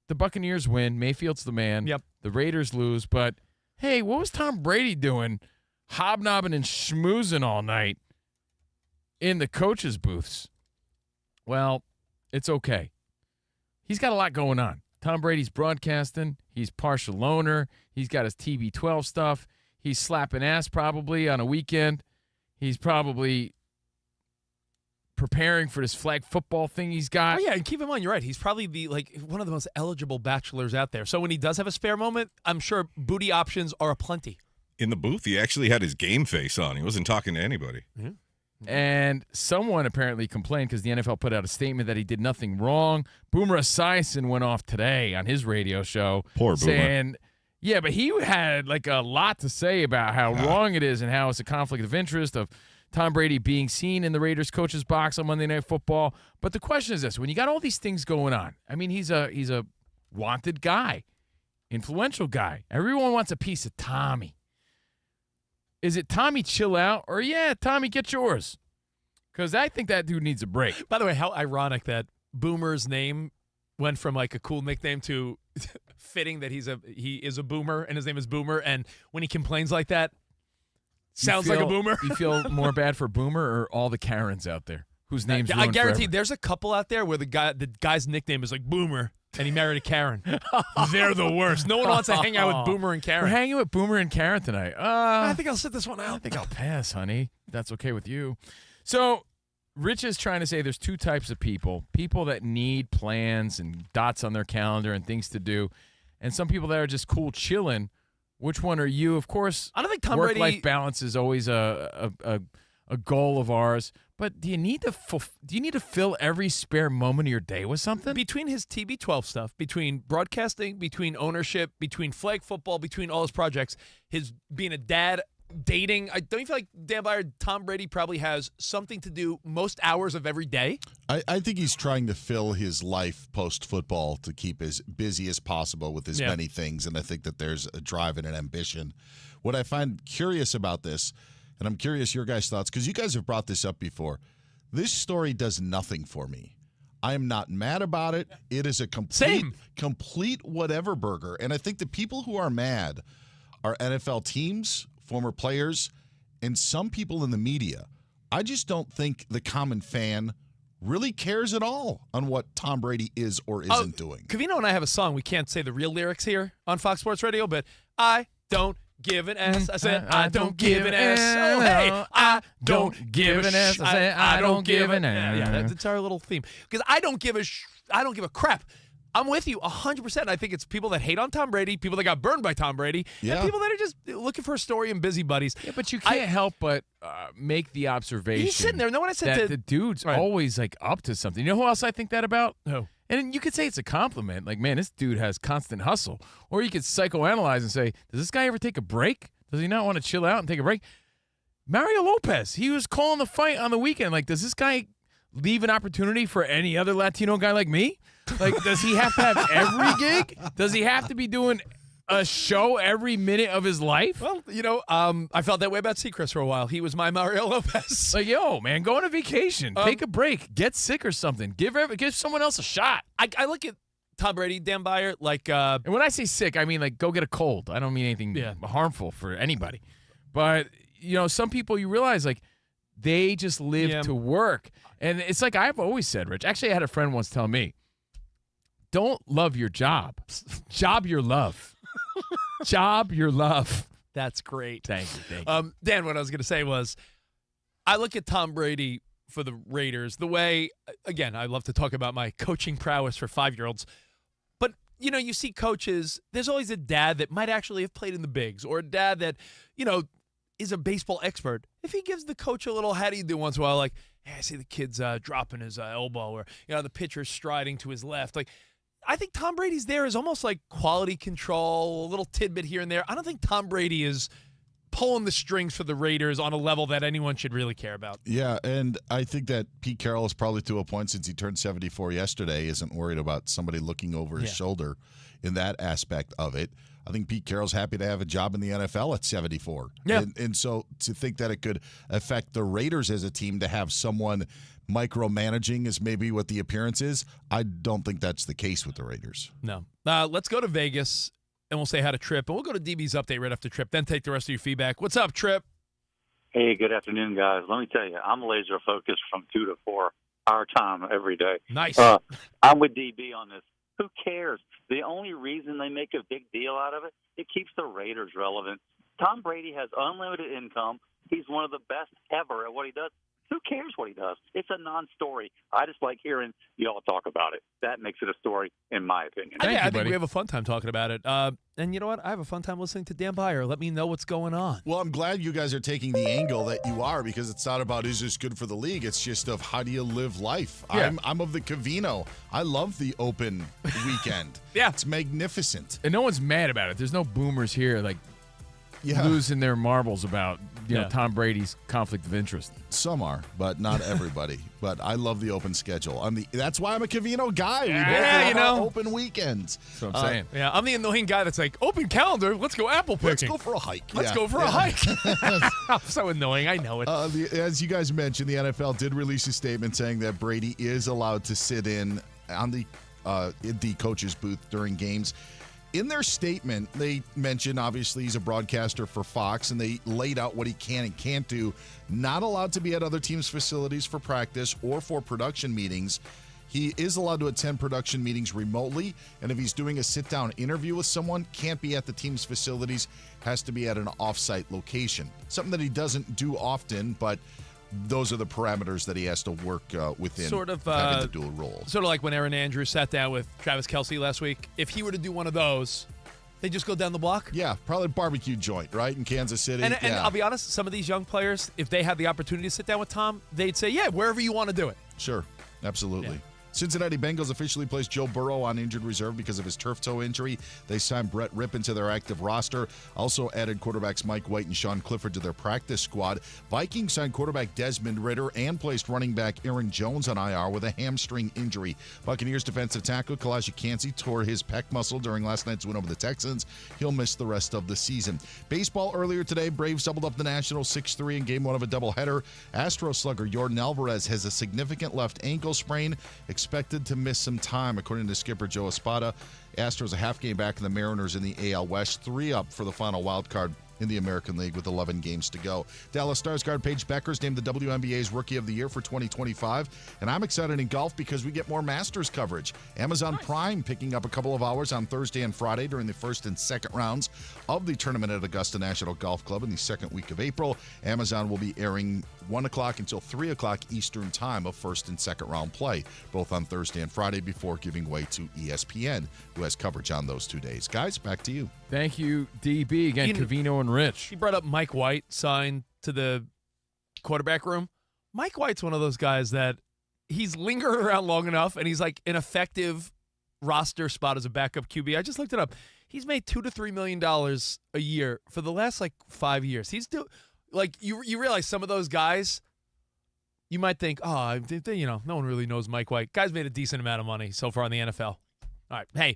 the Buccaneers win. Mayfield's the man. Yep. The Raiders lose. But, hey, what was Tom Brady doing hobnobbing and schmoozing all night in the coaches' booths? Well, it's okay. He's got a lot going on. Tom Brady's broadcasting. He's partial owner. He's got his TB12 stuff. He's slapping ass probably on a weekend. He's probably preparing for this flag football thing he's got. Oh, yeah, and keep in mind, you're right. He's probably one of the most eligible bachelors out there. So when he does have a spare moment, I'm sure booty options are aplenty. In the booth, he actually had his game face on. He wasn't talking to anybody. Mm-hmm. And someone apparently complained because the NFL put out a statement that he did nothing wrong. Boomer Esiason went off today on his radio show. Poor Boomer. Saying, yeah, but he had like a lot to say about how wrong it is and how it's a conflict of interest of Tom Brady being seen in the Raiders coach's box on Monday Night Football. But the question is this: when you got all these things going on, I mean, he's a wanted guy, influential guy. Everyone wants a piece of Tommy. Is it Tommy chill out or yeah, Tommy get yours? Because I think that dude needs a break. By the way, how ironic that Boomer's name went from like a cool nickname to fitting that he is a boomer and his name is Boomer, and when he complains like that, sounds like a boomer. You feel more bad for Boomer or all the Karens out there whose names I guarantee forever? there's a couple out there where the guy's nickname is like Boomer and he married a Karen. They're the worst. No one wants to hang out with Boomer and Karen. We're hanging with Boomer and Karen tonight. I think I'll sit this one out. I think I'll pass, honey. If that's okay with you. So Rich is trying to say there's two types of people that need plans and dots on their calendar and things to do, and some people that are just cool chilling. Which one are you? Of course, I don't think Tom Brady. Work-life balance is always a goal of ours. But do you need to fill every spare moment of your day with something? Between his TB12 stuff, between broadcasting, between ownership, between flag football, between all his projects, his being a dad, dating, don't you feel like Dan Byer, Tom Brady probably has something to do most hours of every day? I think he's trying to fill his life post-football to keep as busy as possible with as many things, and I think that there's a drive and an ambition. What I find curious about this, and I'm curious your guys' thoughts, because you guys have brought this up before, this story does nothing for me. I am not mad about it. It is a complete whatever burger, and I think the people who are mad are NFL teams, former players, and some people in the media. I just don't think the common fan really cares at all on what Tom Brady is or isn't doing. Covino and I have a song. We can't say the real lyrics here on Fox Sports Radio, but I don't give an S. I said I don't give an S. Oh, hey, I don't give an S. I said I don't give an S. Yeah, that's our little theme. Because I don't give a crap. I'm with you 100%. I think it's people that hate on Tom Brady, people that got burned by Tom Brady, and people that are just looking for a story and busybodies. Yeah, but you can't help but make the observation. He's sitting there. No one I said that the dude's always like up to something. You know who else I think that about? Who? And you could say it's a compliment. Like, man, this dude has constant hustle. Or you could psychoanalyze and say, does this guy ever take a break? Does he not want to chill out and take a break? Mario Lopez, he was calling the fight on the weekend. Like, does this guy leave an opportunity for any other Latino guy like me? Like, does he have to have every gig? Does he have to be doing a show every minute of his life? Well, I felt that way about Seacrest for a while. He was my Mario Lopez. Like, yo, man, go on a vacation. Take a break. Get sick or something. Give someone else a shot. I look at Tom Brady, Dan Byer, like... and when I say sick, I mean, like, go get a cold. I don't mean anything harmful for anybody. But, some people you realize, like, they just live to work. And it's like I've always said, Rich. Actually, I had a friend once tell me, don't love your job. Job your love. Job your love. That's great. Thank you. Dan, what I was going to say was, I look at Tom Brady for the Raiders the way, again, I love to talk about my coaching prowess for 5-year-olds, but, you see coaches, there's always a dad that might actually have played in the bigs, or a dad that, is a baseball expert. If he gives the coach a little, how do you do once in a while, like, hey, I see the kid's dropping his elbow, or, the pitcher's striding to his left, like, I think Tom Brady's there is almost like quality control, a little tidbit here and there. I don't think Tom Brady is pulling the strings for the Raiders on a level that anyone should really care about. Yeah, and I think that Pete Carroll is probably to a point, since he turned 74 yesterday, isn't worried about somebody looking over his shoulder in that aspect of it. I think Pete Carroll's happy to have a job in the NFL at 74. Yeah. And so to think that it could affect the Raiders as a team to have someone micromanaging is maybe what the appearance is, I don't think that's the case with the Raiders. No. Let's go to Vegas, and we'll say hi to Trip, and we'll go to DB's update right after Trip, then take the rest of your feedback. What's up, Trip? Hey, good afternoon, guys. Let me tell you, I'm laser focused from 2 to 4 our time every day. Nice. I'm with DB on this. Who cares? The only reason they make a big deal out of it, it keeps the Raiders relevant. Tom Brady has unlimited income. He's one of the best ever at what he does. Who cares what he does? It's a non-story. I just like hearing y'all talk about it. That makes it a story, in my opinion. I think we have a fun time talking about it. And you know what? I have a fun time listening to Dan Byer. Let me know what's going on. Well, I'm glad you guys are taking the angle that you are, because it's not about is this good for the league. It's just of how do you live life. Yeah. I'm of the Covino. I love the open weekend. Yeah. It's magnificent. And no one's mad about it. There's no boomers here, like, losing their marbles about, Yeah. Tom Brady's conflict of interest. Some are, but not everybody. But I love the open schedule. That's why I'm a Covino guy. We Yeah, both love our open weekends. That's what I'm saying. Yeah, I'm the annoying guy that's like, open calendar, let's go apple picking. Let's go for a hike. Let's go for a hike. I'm so annoying. I know it. As you guys mentioned, the NFL did release a statement saying that Brady is allowed to sit in the coach's booth during games. In their statement, they mentioned, obviously, he's a broadcaster for Fox, and they laid out what he can and can't do. Not allowed to be at other teams' facilities for practice or for production meetings. He is allowed to attend production meetings remotely, and if he's doing a sit-down interview with someone, can't be at the team's facilities, has to be at an off-site location. Something that he doesn't do often, but those are the parameters that he has to work within, sort of having the dual role. Sort of like when Aaron Andrews sat down with Travis Kelce last week. If he were to do one of those, they just go down the block? Yeah, probably a barbecue joint, right, in Kansas City. And I'll be honest, some of these young players, if they had the opportunity to sit down with Tom, they'd say, yeah, wherever you want to do it. Sure, absolutely. Yeah. Cincinnati Bengals officially placed Joe Burrow on injured reserve because of his turf toe injury. They signed Brett Rippon to their active roster. Also added quarterbacks Mike White and Sean Clifford to their practice squad. Vikings signed quarterback Desmond Ridder and placed running back Aaron Jones on IR with a hamstring injury. Buccaneers defensive tackle Kalaji Kancey tore his pec muscle during last night's win over the Texans. He'll miss the rest of the season. Baseball earlier today, Braves doubled up the Nationals 6-3 in game one of a doubleheader. Astros slugger Yordan Alvarez has a significant left ankle sprain, expected to miss some time, according to skipper Joe Espada. Astros a half game back in the Mariners in the AL West, 3 up for the final wild card in the American League with 11 games to go. Dallas Stars guard Paige Beckers named the WNBA's Rookie of the Year for 2025. And I'm excited in golf because we get more Masters coverage. Amazon Prime picking up a couple of hours on Thursday and Friday during the first and second rounds of the tournament at Augusta National Golf Club in the second week of April. Amazon will be airing 1 o'clock until 3 o'clock Eastern time of first and second round play, both on Thursday and Friday, before giving way to ESPN, who has coverage on those 2 days. Guys, back to you. Thank you, DB. Again, Covino and Rich. He brought up Mike White signed to the quarterback room. Mike White's one of those guys that he's lingered around long enough, and he's like an effective roster spot as a backup QB. I just looked it up. He's made $2 to $3 million a year for the last 5 years. He's you realize some of those guys, you might think, no one really knows Mike White. Guy's made a decent amount of money so far in the NFL. All right, hey,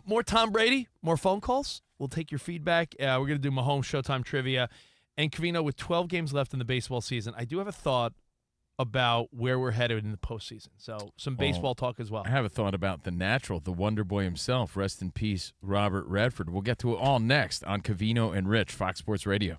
more Tom Brady, more phone calls. We'll take your feedback. We're going to do Mahomes Showtime trivia. And Covino, with 12 games left in the baseball season, I do have a thought about where we're headed in the postseason. So some baseball talk as well. I have a thought about the natural, the Wonder Boy himself. Rest in peace, Robert Redford. We'll get to it all next on Covino and Rich, Fox Sports Radio.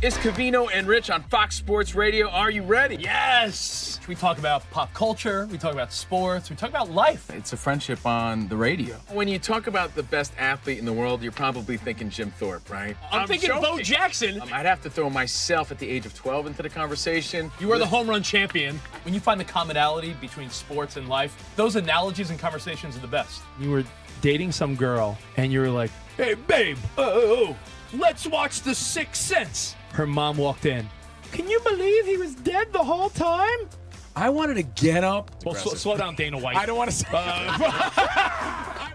It's Covino and Rich on Fox Sports Radio. Are you ready? Yes! We talk about pop culture, we talk about sports, we talk about life. It's a friendship on the radio. When you talk about the best athlete in the world, you're probably thinking Jim Thorpe, right? I'm thinking Bo Jackson. I'd have to throw myself at the age of 12 into the conversation. You are the home run champion. When you find the commonality between sports and life, those analogies and conversations are the best. You were dating some girl, and you were like, hey, babe, let's watch The Sixth Sense. Her mom walked in. Can you believe he was dead the whole time? I wanted to get up. Well, slow down, Dana White. I don't want to say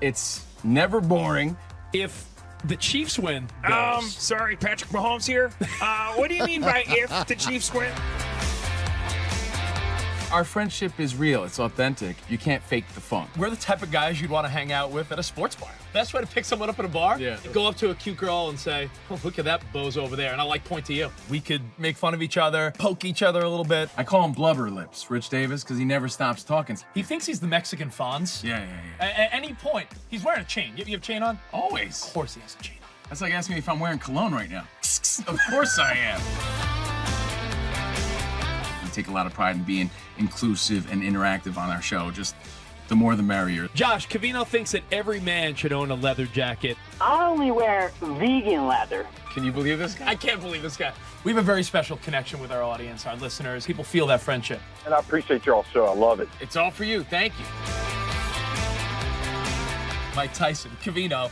It's never boring. If the Chiefs win. Sorry, Patrick Mahomes here. What do you mean by if the Chiefs win? Our friendship is real. It's authentic. You can't fake the fun. We're the type of guys you'd want to hang out with at a sports bar. Best way to pick someone up at a bar? Yeah. Go up to a cute girl and say, oh, look at that bozo over there. And I'll point to you. We could make fun of each other, poke each other a little bit. I call him Blubber Lips, Rich Davis, because he never stops talking. He thinks he's the Mexican Fonz. Yeah. At any point, he's wearing a chain. You have a chain on? Always. Of course he has a chain on. That's like asking me if I'm wearing cologne right now. Of course I am. We take a lot of pride in being inclusive and interactive on our show. Just the more the merrier. Josh, Covino thinks that every man should own a leather jacket. I only wear vegan leather. Can you believe this guy? I can't believe this guy. We have a very special connection with our audience, our listeners. People feel that friendship. And I appreciate y'all show. I love it. It's all for you. Thank you. Mike Tyson, Covino,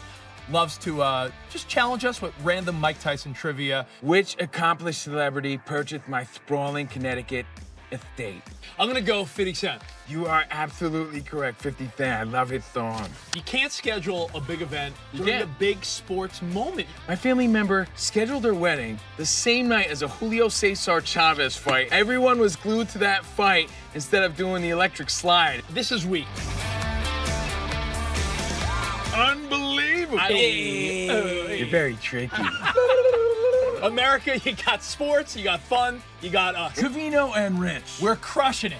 loves to just challenge us with random Mike Tyson trivia. Which accomplished celebrity purchased my sprawling Connecticut estate? I'm going to go 50 Cent. You are absolutely correct, 50 Cent. I love his song. You can't schedule a big event You during a can't. big sports moment. My family member scheduled their wedding the same night as a Julio Cesar Chavez fight. Everyone was glued to that fight instead of doing the electric slide. This is weak. Unbelievable. You're very tricky. America, you got sports, you got fun, you got us. Covino and Rich. We're crushing it.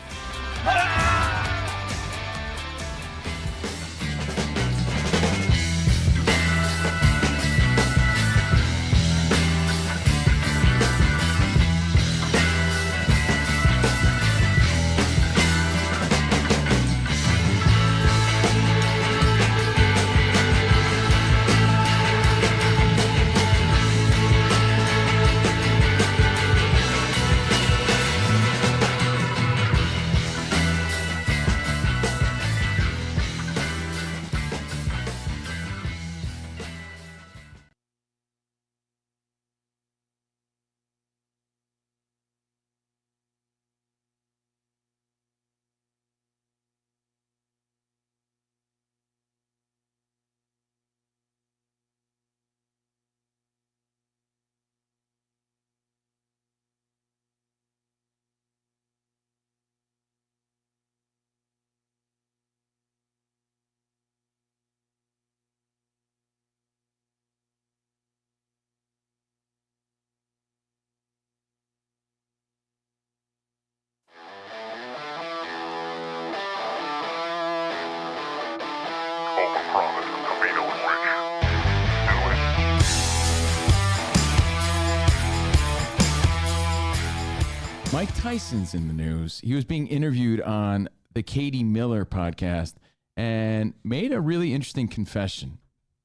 Mike Tyson's in the news. He was being interviewed on the Katie Miller podcast and made a really interesting confession.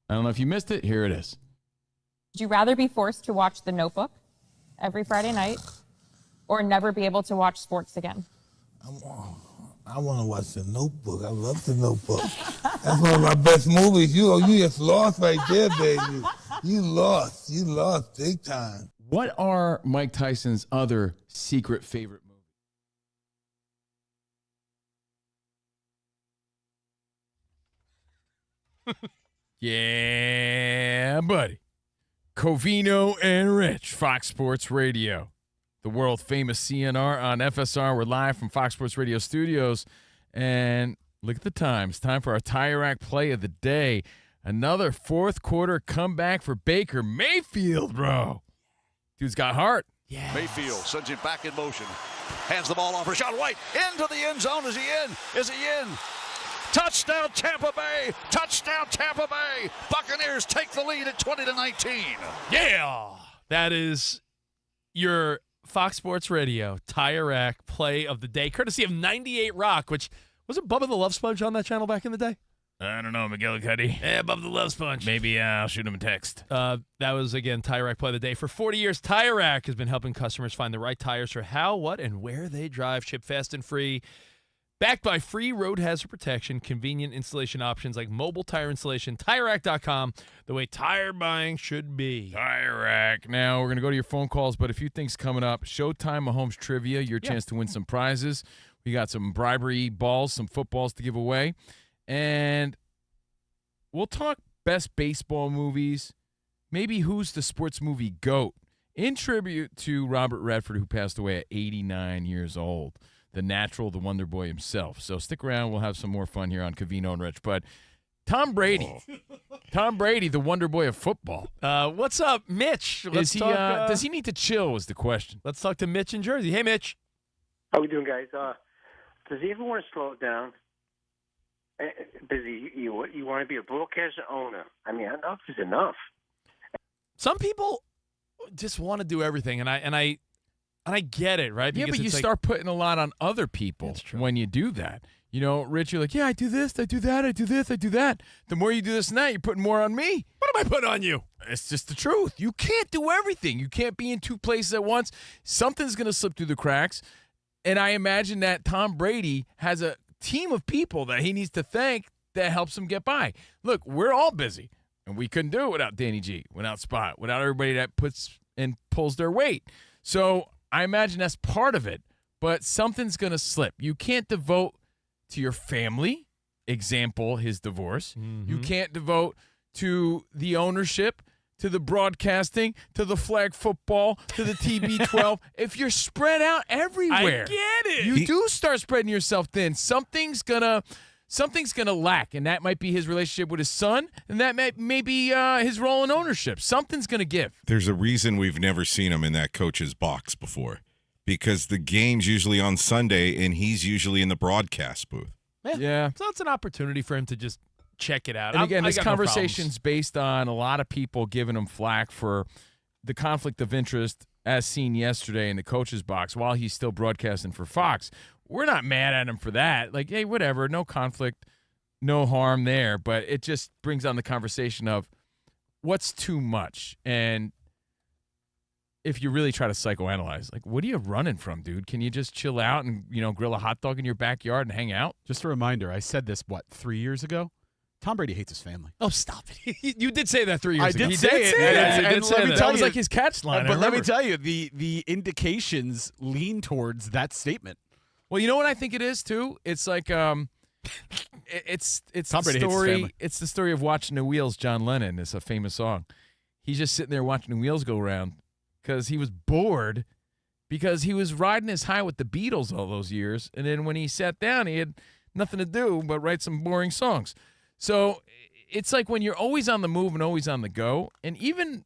I don't know if you missed it. Here it is. Would you rather be forced to watch The Notebook every Friday night or never be able to watch sports again? I want to watch The Notebook. I love The Notebook. That's one of my best movies. You just lost right there, baby. You lost big time. What are Mike Tyson's other secret favorite movies? Yeah, buddy. Covino and Rich, Fox Sports Radio. The world famous CNR on FSR. We're live from Fox Sports Radio studios. And look at the time. It's time for our Tire Rack play of the day. Another fourth quarter comeback for Baker Mayfield, bro. Dude's got heart. Yeah. Mayfield sends it back in motion. Hands the ball off for Sean White. Into the end zone. Is he in? Is he in? Touchdown Tampa Bay. Touchdown Tampa Bay. Buccaneers take the lead at 20-19. Yeah. That is your Fox Sports Radio Tire Rack play of the day, courtesy of 98 Rock, which was it Bubba the Love Sponge on that channel back in the day? I don't know, McGillicuddy. Yeah, Bubba the Love Sponge. Maybe I'll shoot him a text. That was, again, Tire Rack play of the day. For 40 years, Tire Rack has been helping customers find the right tires for how, what, and where they drive. Ship fast and free. Backed by free road hazard protection, convenient installation options like mobile tire installation, TireRack.com, the way tire buying should be. Tire Rack. Now, we're going to go to your phone calls, but a few things coming up. Showtime Mahomes Trivia, your chance to win some prizes. We got some bribery balls, some footballs to give away. And we'll talk best baseball movies, maybe who's the sports movie GOAT, in tribute to Robert Redford, who passed away at 89 years old. The natural, the Wonder Boy himself. So stick around. We'll have some more fun here on Covino and Rich. But Tom Brady, Tom Brady, the Wonder Boy of football. What's up, Mitch? Let's talk, does he need to chill is the question. Let's talk to Mitch in Jersey. Hey, Mitch. How we doing, guys? Does he ever want to slow it down? Does you want to be a broadcaster owner? I mean, enough is enough. Some people just want to do everything, and I get it, right? Yeah, Because but you it's start putting a lot on other people when you do that. You know, Rich, you're like, yeah, I do this, I do that, I do this, I do that. The more you do this and that, you're putting more on me. What am I putting on you? It's just the truth. You can't do everything. You can't be in two places at once. Something's going to slip through the cracks. And I imagine that Tom Brady has a team of people that he needs to thank that helps him get by. Look, we're all busy, and we couldn't do it without Danny G, without Spot, without everybody that puts and pulls their weight. So I imagine that's part of it, but something's going to slip. You can't devote to your family, example, his divorce. Mm-hmm. You can't devote to the ownership, to the broadcasting, to the flag football, to the TB12. If you're spread out everywhere, I get it. You do start spreading yourself thin. Something's gonna lack, and that might be his relationship with his son, and that may be his role in ownership. Something's gonna give. There's a reason we've never seen him in that coach's box before, because the game's usually on Sunday, and he's usually in the broadcast booth. Yeah. So it's an opportunity for him to just check it out. And again, I this got no conversation's based on a lot of people giving him flack for the conflict of interest as seen yesterday in the coach's box while he's still broadcasting for Fox. We're not mad at him for that. Like, hey, whatever, no conflict, no harm there. But it just brings on the conversation of what's too much. And if you really try to psychoanalyze, like, what are you running from, dude? Can you just chill out and, grill a hot dog in your backyard and hang out? Just a reminder, I said this, 3 years ago? Tom Brady hates his family. Oh, stop it. You did say that 3 years ago. I did say it. And let me tell you, that was like his catch line. But let me tell you, the indications lean towards that statement. Well, you know what I think it is, too? It's like it's Tom the Brady hates his story. family. It's the story of watching the wheels, John Lennon. It's a famous song. He's just sitting there watching the wheels go around because he was bored because he was riding his high with the Beatles all those years. And then when he sat down, he had nothing to do but write some boring songs. So it's like when you're always on the move and always on the go, and even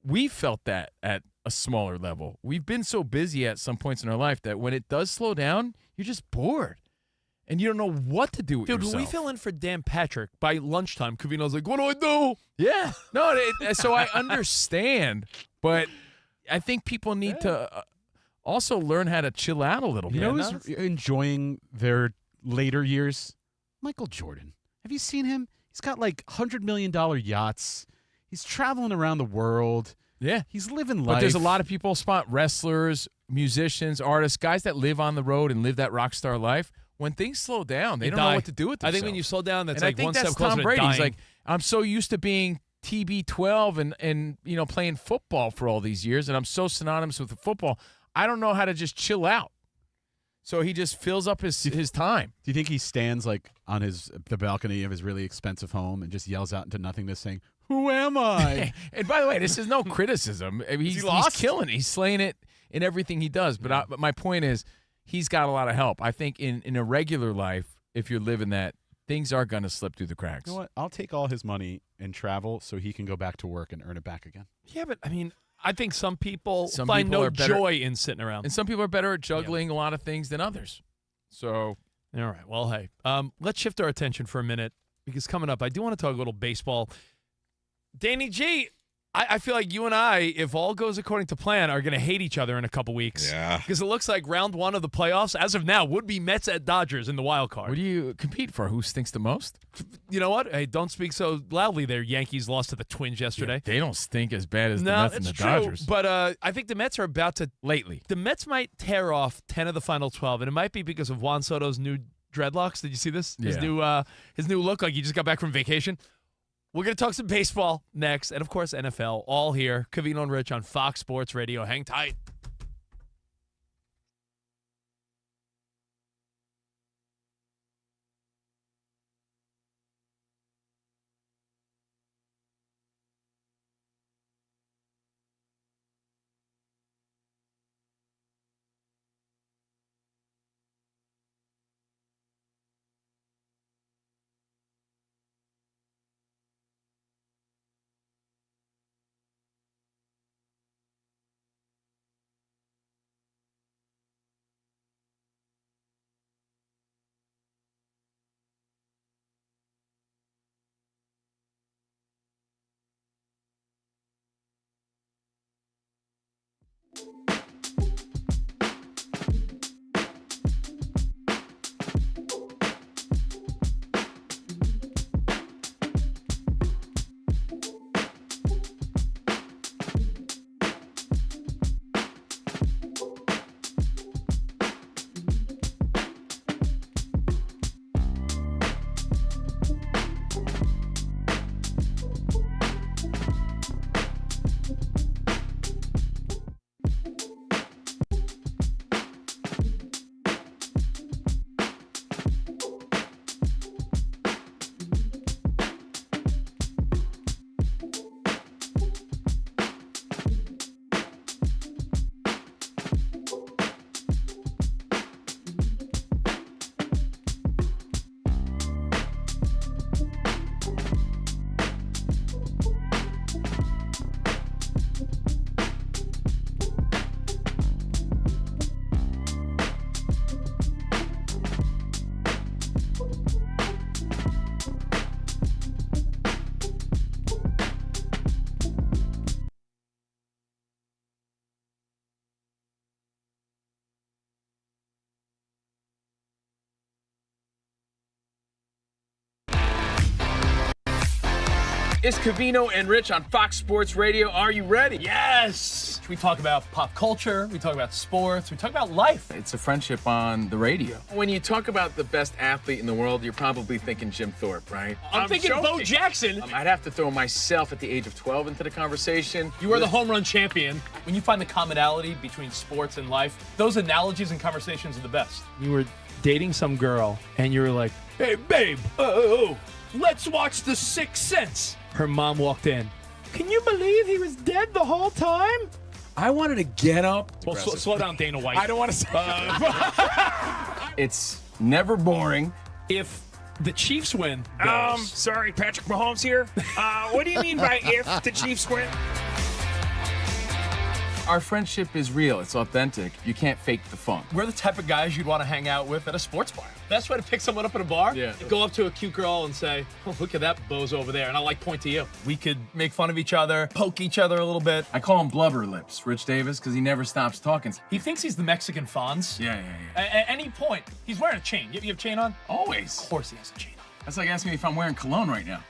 we felt that at a smaller level. We've been so busy at some points in our life that when it does slow down, you're just bored. And you don't know what to do with Dude, yourself. when we fill in for Dan Patrick, by lunchtime, Covino's like, what do I do? Yeah. No, so I understand, but I think people need to also learn how to chill out a little bit. You know who's enjoying their later years? Michael Jordan. Have you seen him? He's got like $100 million yachts. He's traveling around the world. Yeah. He's living life. But there's a lot of people, wrestlers, musicians, artists, guys that live on the road and live that rock star life. When things slow down, they don't know what to do with themselves. I think when you slow down, that's and like I think one that's step closer Tom to Brady. dying. He's like, I'm so used to being TB12 and playing football for all these years, and I'm so synonymous with the football. I don't know how to just chill out. So he just fills up his time. Do you think he stands like on the balcony of his really expensive home and just yells out into nothingness saying, "Who am I?" And by the way, this is no criticism. I mean, he's killing it. He's slaying it in everything he does. But my point is, he's got a lot of help. I think in a regular life, if you're living that, things are going to slip through the cracks. You know what? I'll take all his money and travel so he can go back to work and earn it back again. Yeah, but I mean, I think some people find no joy in sitting around. And some people are better at juggling a lot of things than others. So, all right. Well, hey, let's shift our attention for a minute because coming up, I do want to talk a little baseball. Danny G, I feel like you and I, if all goes according to plan, are going to hate each other in a couple weeks. Yeah. Because it looks like round one of the playoffs, as of now, would be Mets at Dodgers in the wild card. What do you compete for? Who stinks the most? You know what? Hey, don't speak so loudly there. Yankees lost to the Twins yesterday. Yeah, they don't stink as bad as the No, Mets and it's the true. Dodgers. But I think the Mets are about to lately. The Mets might tear off 10 of the final 12, and it might be because of Juan Soto's new dreadlocks. Did you see this? His new look, like he just got back from vacation. We're going to talk some baseball next, and of course NFL, all here. Covino and Rich on Fox Sports Radio. Hang tight. It's Covino and Rich on Fox Sports Radio. Are you ready? Yes! We talk about pop culture, we talk about sports, we talk about life. It's a friendship on the radio. When you talk about the best athlete in the world, you're probably thinking Jim Thorpe, right? I'm thinking joking. Bo Jackson. I'd have to throw myself at the age of 12 into the conversation. You are the home run champion. When you find the commonality between sports and life, those analogies and conversations are the best. You were dating some girl, and you were like, hey, babe, let's watch The Sixth Sense. Her mom walked in. Can you believe he was dead the whole time? I wanted to get up. Well, slow down, Dana White. I don't want to say It's never boring. If the Chiefs win, Sorry, Patrick Mahomes here. What do you mean by if the Chiefs win? Our friendship is real. It's authentic. You can't fake the fun. we're the type of guys you'd want to hang out with at a sports bar. Best way to pick someone up at a bar? Yeah. Go up to a cute girl and say, oh, look at that bozo over there. And I'll point to you. We could make fun of each other, poke each other a little bit. I call him Blubber Lips, Rich Davis, because he never stops talking. He thinks he's the Mexican Fonz. Yeah. At any point, he's wearing a chain. You have a chain on? Always. Of course he has a chain on. That's like asking me if I'm wearing cologne right now.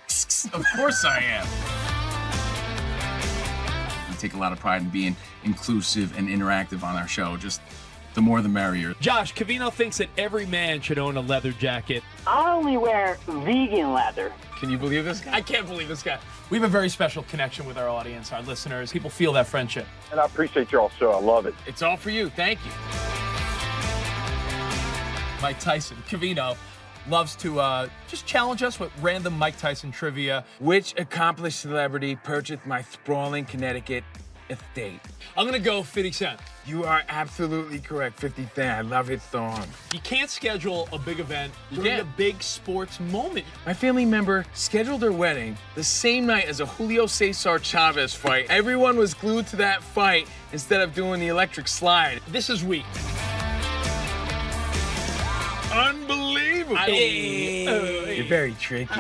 Of course I am. I take a lot of pride in being inclusive and interactive on our show. Just the more the merrier. Josh, Covino thinks that every man should own a leather jacket. I only wear vegan leather. Can you believe this guy? I can't believe this guy. We have a very special connection with our audience, our listeners. People feel that friendship. And I appreciate y'all so. I love it. It's all for you. Thank you. Mike Tyson, Covino, loves to just challenge us with random Mike Tyson trivia. Which accomplished celebrity purchased my sprawling Connecticut estate? I'm going to go 50 Cent. You are absolutely correct. 50 Cent. I love his song. You can't schedule a big event during Yeah. a big sports moment. My family member scheduled their wedding the same night as a Julio Cesar Chavez fight. Everyone was glued to that fight instead of doing the electric slide. This is weak. Unbelievable. Hey. You're very tricky.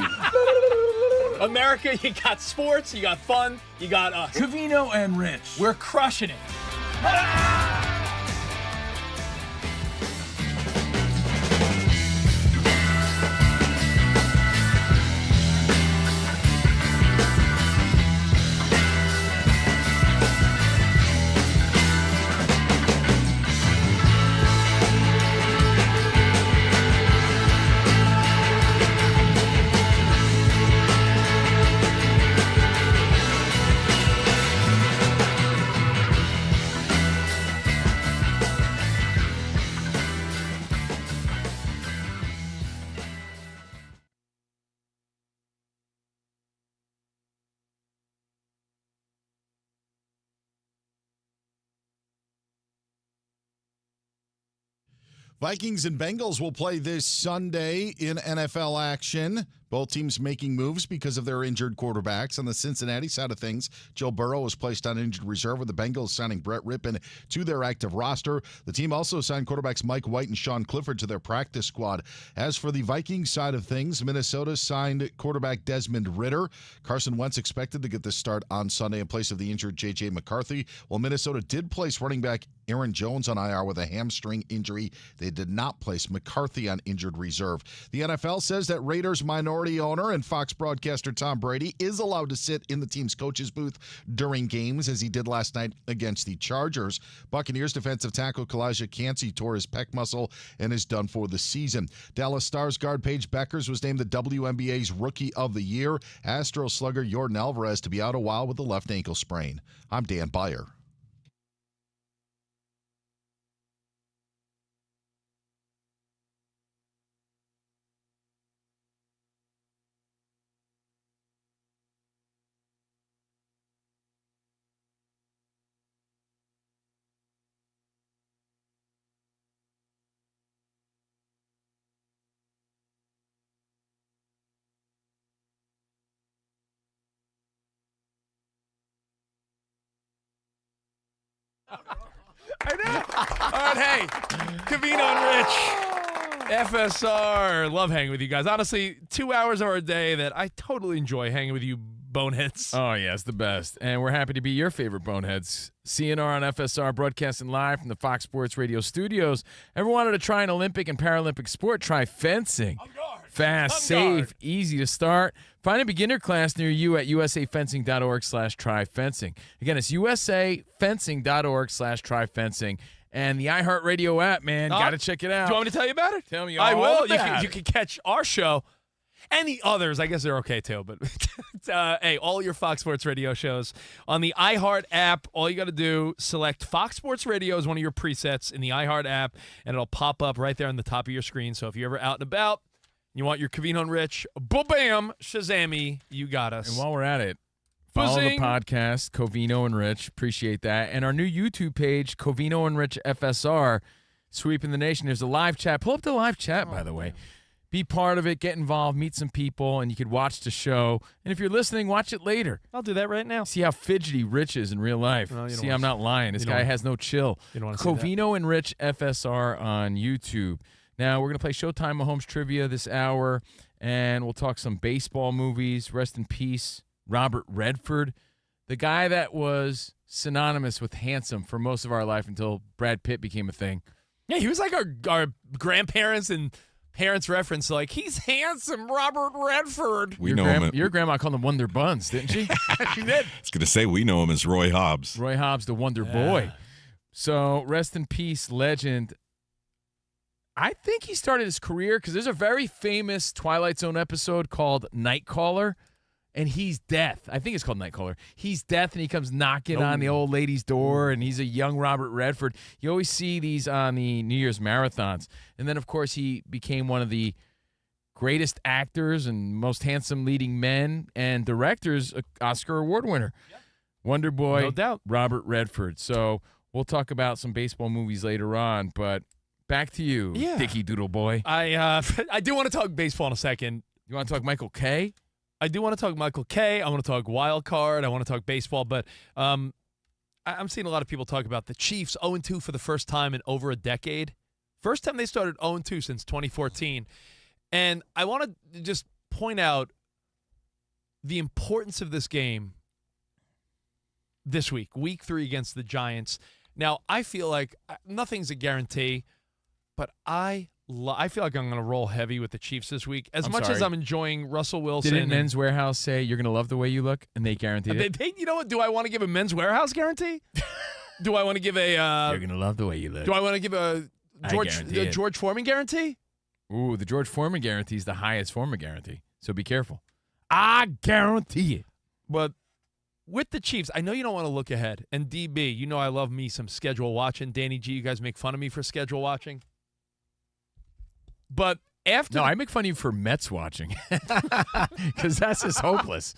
America, you got sports, you got fun, you got us. Covino and Rich. We're crushing it. Vikings and Bengals will play this Sunday in NFL action. Both teams making moves because of their injured quarterbacks. On the Cincinnati side of things, Joe Burrow was placed on injured reserve with the Bengals signing Brett Rippon to their active roster. The team also signed quarterbacks Mike White and Sean Clifford to their practice squad. As for the Vikings side of things, Minnesota signed quarterback Desmond Ridder. Carson Wentz expected to get the start on Sunday in place of the injured J.J. McCarthy. While Minnesota did place running back Aaron Jones on IR with a hamstring injury, they did not place McCarthy on injured reserve. The NFL says that Raiders minority owner and Fox broadcaster Tom Brady is allowed to sit in the team's coach's booth during games, as he did last night against the Chargers. Buccaneers defensive tackle Kalijah Kancey tore his pec muscle and is done for the season. Dallas Stars guard Paige Beckers was named the WNBA's Rookie of the Year. Astros slugger Jordan Alvarez to be out a while with a left ankle sprain. I'm Dan Beyer. I know. All right, hey, Covino and Rich, FSR. Love hanging with you guys. Honestly, 2 hours of our day that I totally enjoy hanging with you boneheads. Oh, yeah, it's the best. And we're happy to be your favorite boneheads. CNR on FSR, broadcasting live from the Fox Sports Radio studios. Ever wanted to try an Olympic and Paralympic sport? Try fencing. Fast, safe, easy to start. Find a beginner class near you at usafencing.org/tryfencing. Again, it's usafencing.org/tryfencing. And the iHeartRadio app, man, got to check it out. Do you want me to tell you about it? Tell me all I will. about You can catch our show and the others. I guess they're okay too. But hey, all your Fox Sports Radio shows on the iHeart app. All you got to do, select Fox Sports Radio as one of your presets in the iHeart app, and it'll pop up right there on the top of your screen. So if you're ever out and about, you want your Covino and Rich, bam, Shazammy, you got us. And while we're at it, follow Buzzing. the podcast, Covino and Rich. Appreciate that. And our new YouTube page, Covino and Rich FSR, sweeping the nation. There's a live chat. Pull up the live chat, by the way. Be part of it. Get involved. Meet some people, and you could watch the show. And if you're listening, watch it later. I'll do that right now. See how fidgety Rich is in real life. No, See, I'm not lying. This guy has no chill. You don't want to see that. Covino and Rich FSR on YouTube. Now, we're going to play Showtime Mahomes trivia this hour, and we'll talk some baseball movies. Rest in peace, Robert Redford, the guy that was synonymous with handsome for most of our life until Brad Pitt became a thing. Yeah, he was like our grandparents and parents' reference. Like, he's handsome, Robert Redford. We know him. Your grandma called him Wonder Buns, didn't she? She did. I was going to say we know him as Roy Hobbs. Roy Hobbs, the Wonder Boy. So, rest in peace, legend. I think he started his career because there's a very famous Twilight Zone episode called Nightcaller, and he's death. I think it's called Nightcaller. He's death, and he comes knocking on the old lady's door, and he's a young Robert Redford. You always see these on the New Year's marathons. And then, of course, he became one of the greatest actors and most handsome leading men and directors, Oscar Award winner. Yep. Wonder Boy, No doubt. Robert Redford. So we'll talk about some baseball movies later on, but back to you, Dickie Doodle Boy. I do want to talk baseball in a second. You want to talk Michael Kay? I do want to talk Michael Kay. I want to talk wild card. I want to talk baseball. But I'm seeing a lot of people talk about the Chiefs 0-2 for the first time in over a decade. First time they started 0-2 since 2014. And I want to just point out the importance of this game this week, week 3 against the Giants. Now, I feel like nothing's a guarantee, but I feel like I'm going to roll heavy with the Chiefs this week. As I'm enjoying Russell Wilson. Didn't Men's Warehouse say you're going to love the way you look, and they guaranteed it? You know what? Do I want to give a Men's Warehouse guarantee? Do I want to give a you're going to love the way you look. Do I want to give a George Foreman guarantee? Ooh, the George Foreman guarantee is the highest form of guarantee, so be careful. I guarantee it. But with the Chiefs, I know you don't want to look ahead. And DB, you know I love me some schedule watching. Danny G, you guys make fun of me for schedule watching. But after I make fun of you for Mets watching because that's just hopeless.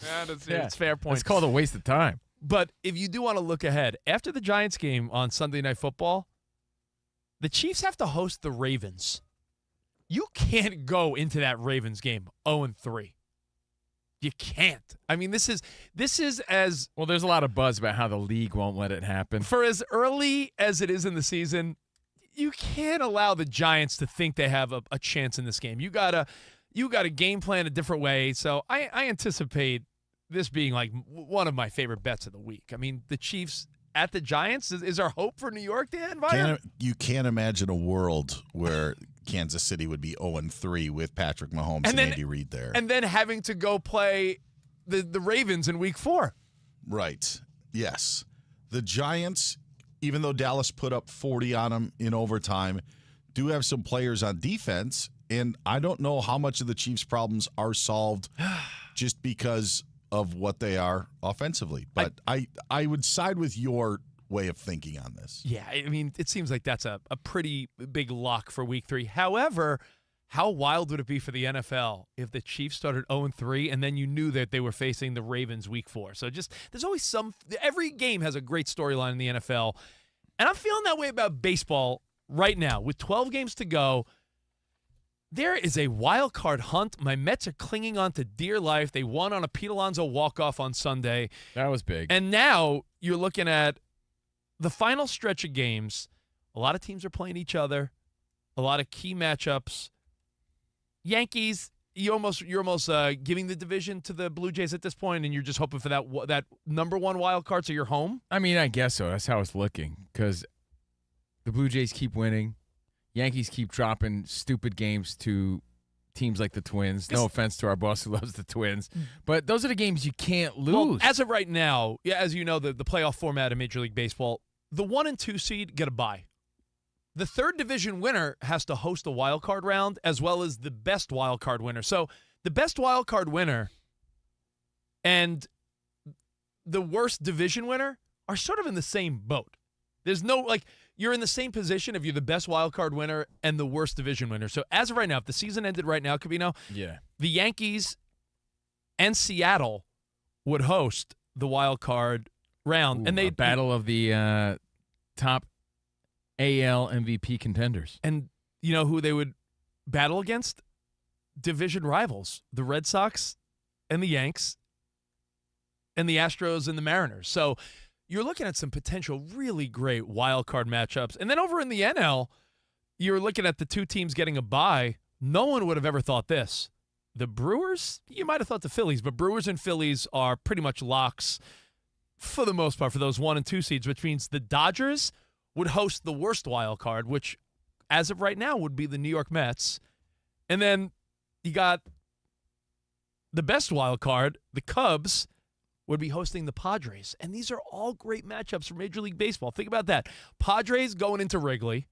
It's fair point. It's called a waste of time. But if you do want to look ahead, after the Giants game on Sunday Night Football, the Chiefs have to host the Ravens. You can't go into that Ravens game 0-3. You can't. I mean, this is as well. There's a lot of buzz about how the league won't let it happen. For as early as it is in the season, you can't allow the Giants to think they have a chance in this game. You gotta game plan a different way. So I anticipate this being like one of my favorite bets of the week. I mean, the Chiefs at the Giants is our hope for New York, Dan? You can't imagine a world where Kansas City would be 0-3 with Patrick Mahomes and Andy Reid there. And then having to go play the Ravens in week 4. Right. Yes. The Giants, even though Dallas put up 40 on them in overtime, do have some players on defense, and I don't know how much of the Chiefs' problems are solved just because of what they are offensively. But I would side with your way of thinking on this. Yeah, I mean, it seems like that's a pretty big lock for week 3. However, how wild would it be for the NFL if the Chiefs started 0-3 and then you knew that they were facing the Ravens week 4? So there's always every game has a great storyline in the NFL. And I'm feeling that way about baseball right now. With 12 games to go, there is a wild card hunt. My Mets are clinging on to dear life. They won on a Pete Alonso walk-off on Sunday. That was big. And now you're looking at the final stretch of games. A lot of teams are playing each other. A lot of key matchups. Yankees, you're almost giving the division to the Blue Jays at this point, and you're just hoping for that number 1 wild card, so you're home? I mean, I guess so. That's how it's looking because the Blue Jays keep winning. Yankees keep dropping stupid games to teams like the Twins. No offense to our boss who loves the Twins. But those are the games you can't lose. Well, as of right now, as you know, the playoff format of Major League Baseball, the 1 and 2 seed get a bye. The third division winner has to host a wild card round as well as the best wild card winner. So the best wild card winner and the worst division winner are sort of in the same boat. There's no, you're in the same position if you're the best wild card winner and the worst division winner. So as of right now, if the season ended right now, Covino, the Yankees and Seattle would host the wild card round. And they battle of the top AL MVP contenders. And you know who they would battle against? Division rivals, the Red Sox and the Yanks and the Astros and the Mariners. So you're looking at some potential really great wild card matchups. And then over in the NL, you're looking at the 2 teams getting a bye. No one would have ever thought this. The Brewers, you might have thought the Phillies, but Brewers and Phillies are pretty much locks for the most part for those 1 and 2 seeds, which means the Dodgers would host the worst wild card, which as of right now would be the New York Mets. And then you got the best wild card, the Cubs, would be hosting the Padres. And these are all great matchups for Major League Baseball. Think about that. Padres going into Wrigley.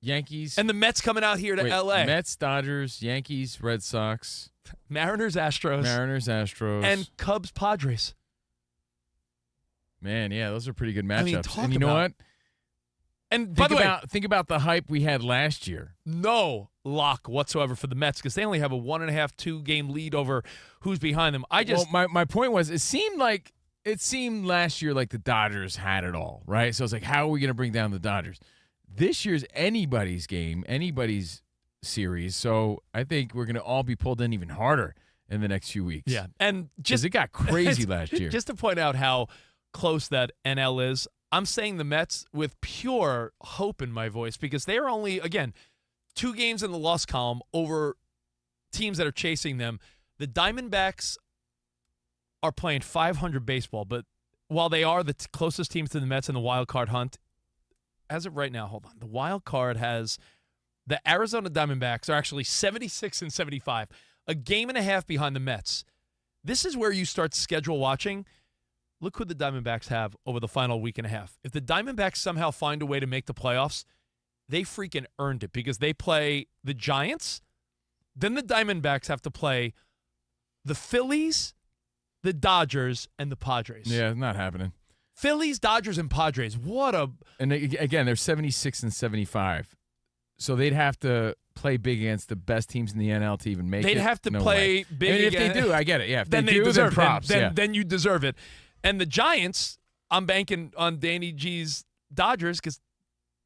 Yankees. And the Mets coming out here to L.A. Mets, Dodgers, Yankees, Red Sox. Mariners, Astros. And Cubs, Padres. Man, yeah, those are pretty good matchups. I mean, and you know what? And by the way, think about the hype we had last year. No lock whatsoever for the Mets because they only have a 1.5, 2-game lead over who's behind them. My point was it seemed last year like the Dodgers had it all, right? So it's like, how are we going to bring down the Dodgers? This year's anybody's game, anybody's series. So I think we're going to all be pulled in even harder in the next few weeks. Yeah, and it got crazy last year. Just to point out how close that NL is. I'm saying the Mets with pure hope in my voice because they are only, again, 2 games in the loss column over teams that are chasing them. The Diamondbacks are playing 500 baseball, but while they are the closest teams to the Mets in the wild card hunt, as of right now, hold on. The wild card has the Arizona Diamondbacks are actually 76 and 75, a game and a half behind the Mets. This is where you start schedule watching. Look who the Diamondbacks have over the final week and a half. If the Diamondbacks somehow find a way to make the playoffs, they freaking earned it because they play the Giants. Then the Diamondbacks have to play the Phillies, the Dodgers, and the Padres. Yeah, not happening. Phillies, Dodgers, and Padres. And again, they're 76 and 75. So they'd have to play big against the best teams in the NL to even make it. They'd have to play big. I mean, if against, they do, I get it. Yeah, if then they do, deserve then props. Then you deserve it. And the Giants, I'm banking on Danny G's Dodgers because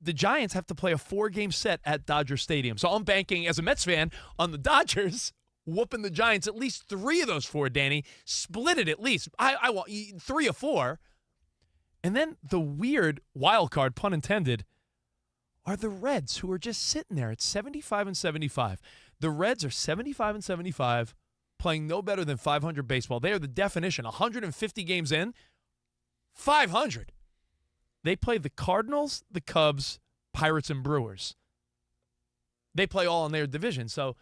the Giants have to play a 4-game set at Dodger Stadium. So I'm banking, as a Mets fan, on the Dodgers whooping the Giants at least 3 of those 4, Danny. Split it at least. I want 3 or 4. And then the weird wild card, pun intended, are the Reds, who are just sitting there at 75 and 75. The Reds are 75 and 75, playing no better than 500 baseball. They are the definition. 150 games in, 500. They play the Cardinals, the Cubs, Pirates, and Brewers. They play all in their division. So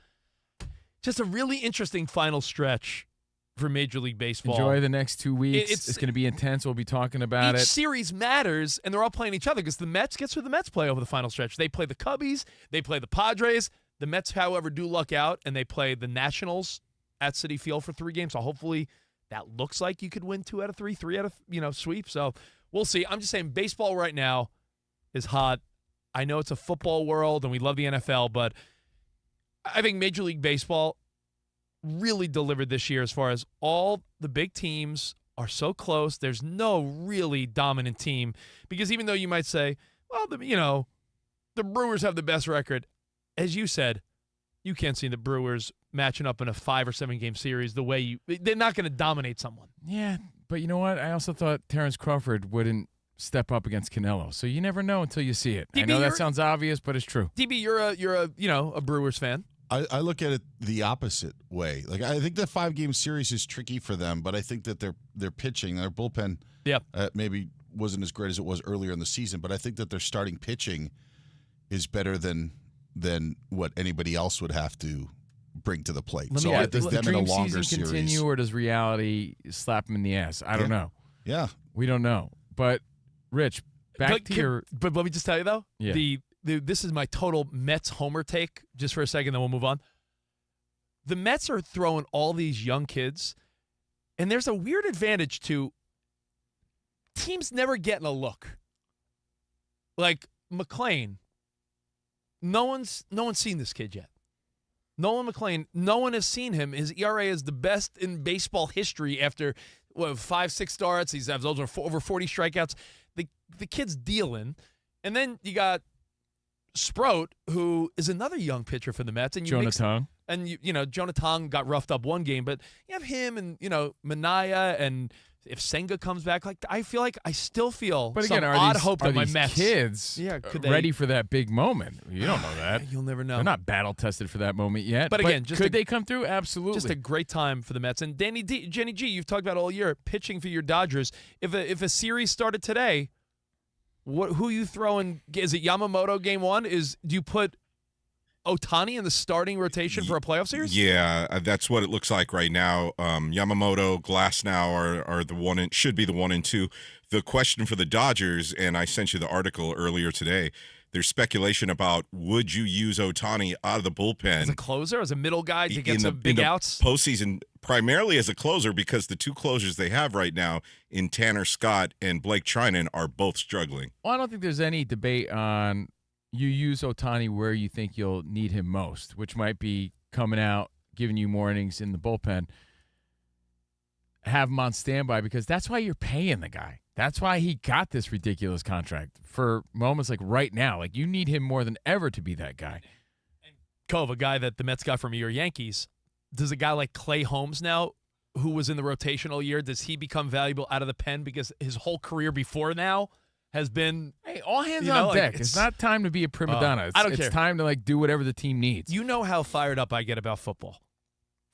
just a really interesting final stretch for Major League Baseball. Enjoy the next 2 weeks. It's going to be intense. We'll be talking about it. Each series matters, and they're all playing each other because the Mets, guess who the Mets play over the final stretch? They play the Cubbies. They play the Padres. The Mets, however, do luck out, and they play the Nationals at Citi Field for 3 games. So hopefully that looks like you could win 2 out of 3, 3 out of, sweep. So we'll see. I'm just saying baseball right now is hot. I know it's a football world, and we love the NFL, but I think Major League Baseball really delivered this year as far as all the big teams are so close. There's no really dominant team because even though you might say, well, the Brewers have the best record, as you said, you can't see the Brewers matching up in a 5 or 7 game series the way they're not going to dominate someone. Yeah, but you know what? I also thought Terrence Crawford wouldn't step up against Canelo. So you never know until you see it. DB, I know that sounds obvious, but it's true. DB, you're a Brewers fan. I look at it the opposite way. Like I think the 5-game series is tricky for them, but I think that their pitching, their bullpen, maybe wasn't as great as it was earlier in the season. But I think that their starting pitching is better than what anybody else would have to bring to the plate. Does the dream season continue, or does reality slap them in the ass? I don't know. Yeah, we don't know. But Rich, back to your. But let me just tell you though, yeah. This is my total Mets homer take just for a second, then we'll move on. The Mets are throwing all these young kids, and there's a weird advantage to teams never getting a look. Like McClain, no one's seen this kid yet. Nolan McClain, no one has seen him. His ERA is the best in baseball history after 5-6 starts. He's has over 40 strikeouts. The kid's dealing. And then you got Sprout, who is another young pitcher for the Mets. And Jonah Jonah Tong got roughed up one game, but you have him and, Minaya, and if Senga comes back, I still feel some odd hope that my Mets kids ready for that big moment. You don't know that. You'll never know. They're not battle tested for that moment yet. But again, could they come through? Absolutely. Just a great time for the Mets. And Jenny G, you've talked about all year pitching for your Dodgers. If a series started today, who you throwing? Is it Yamamoto game 1? Do you put Ohtani in the starting rotation for a playoff series? Yeah, that's what it looks like right now. Yamamoto, Glasnow are should be the 1 and 2. The question for the Dodgers, and I sent you the article earlier today, there's speculation about would you use Ohtani out of the bullpen as a closer, as a middle guy to get some big outs? Postseason, primarily as a closer, because the 2 closers they have right now in Tanner Scott and Blake Trinan are both struggling. Well, I don't think there's any debate on you use Ohtani where you think you'll need him most, which might be coming out, giving you more innings in the bullpen. Have him on standby because that's why you're paying the guy. That's why he got this ridiculous contract for moments like right now. Like, you need him more than ever to be that guy. And Cove, a guy that the Mets got from your Yankees, does a guy like Clay Holmes now, who was in the rotational year, does he become valuable out of the pen because his whole career before now has been all hands on deck. It's not time to be a prima donna. I don't care. It's time to do whatever the team needs. You know how fired up I get about football.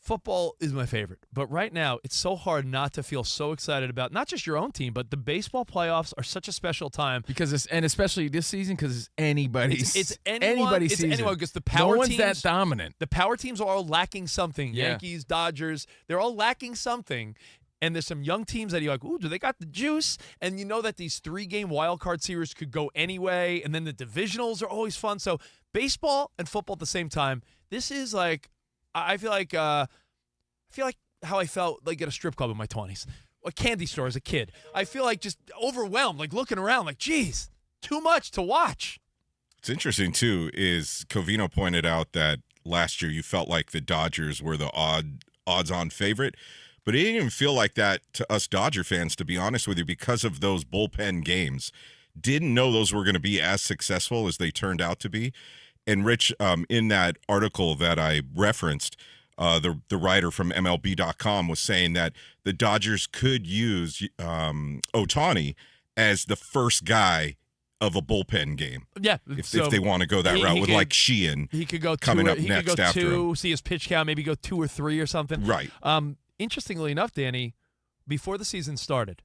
Football is my favorite, but right now it's so hard not to feel so excited about not just your own team, but the baseball playoffs are such a special time because especially this season because it's anybody's. It's anybody's season. It's anyone because the power no one's teams, that dominant. The power teams are all lacking something. Yeah. Yankees, Dodgers, they're all lacking something. And there's some young teams that you're like, ooh, do they got the juice? And you know that these 3-game wild card series could go anyway. And then the divisionals are always fun. So baseball and football at the same time. This is like, I feel like how I felt like at a strip club in my 20s, a candy store as a kid. I feel like just overwhelmed, like looking around, like, geez, too much to watch. What's interesting too is Covino pointed out that last year you felt like the Dodgers were the odds-on favorite. But it didn't even feel like that to us Dodger fans, to be honest with you, because of those bullpen games. Didn't know those were going to be as successful as they turned out to be. And Rich, in that article that I referenced, the writer from MLB.com was saying that the Dodgers could use Ohtani as the first guy of a bullpen game. Yeah. If they want to go that route with like Sheehan he could go coming up he next could go after two, him. see his pitch count, maybe go 2 or 3 or something. Right. Interestingly enough, Danny, before the season started,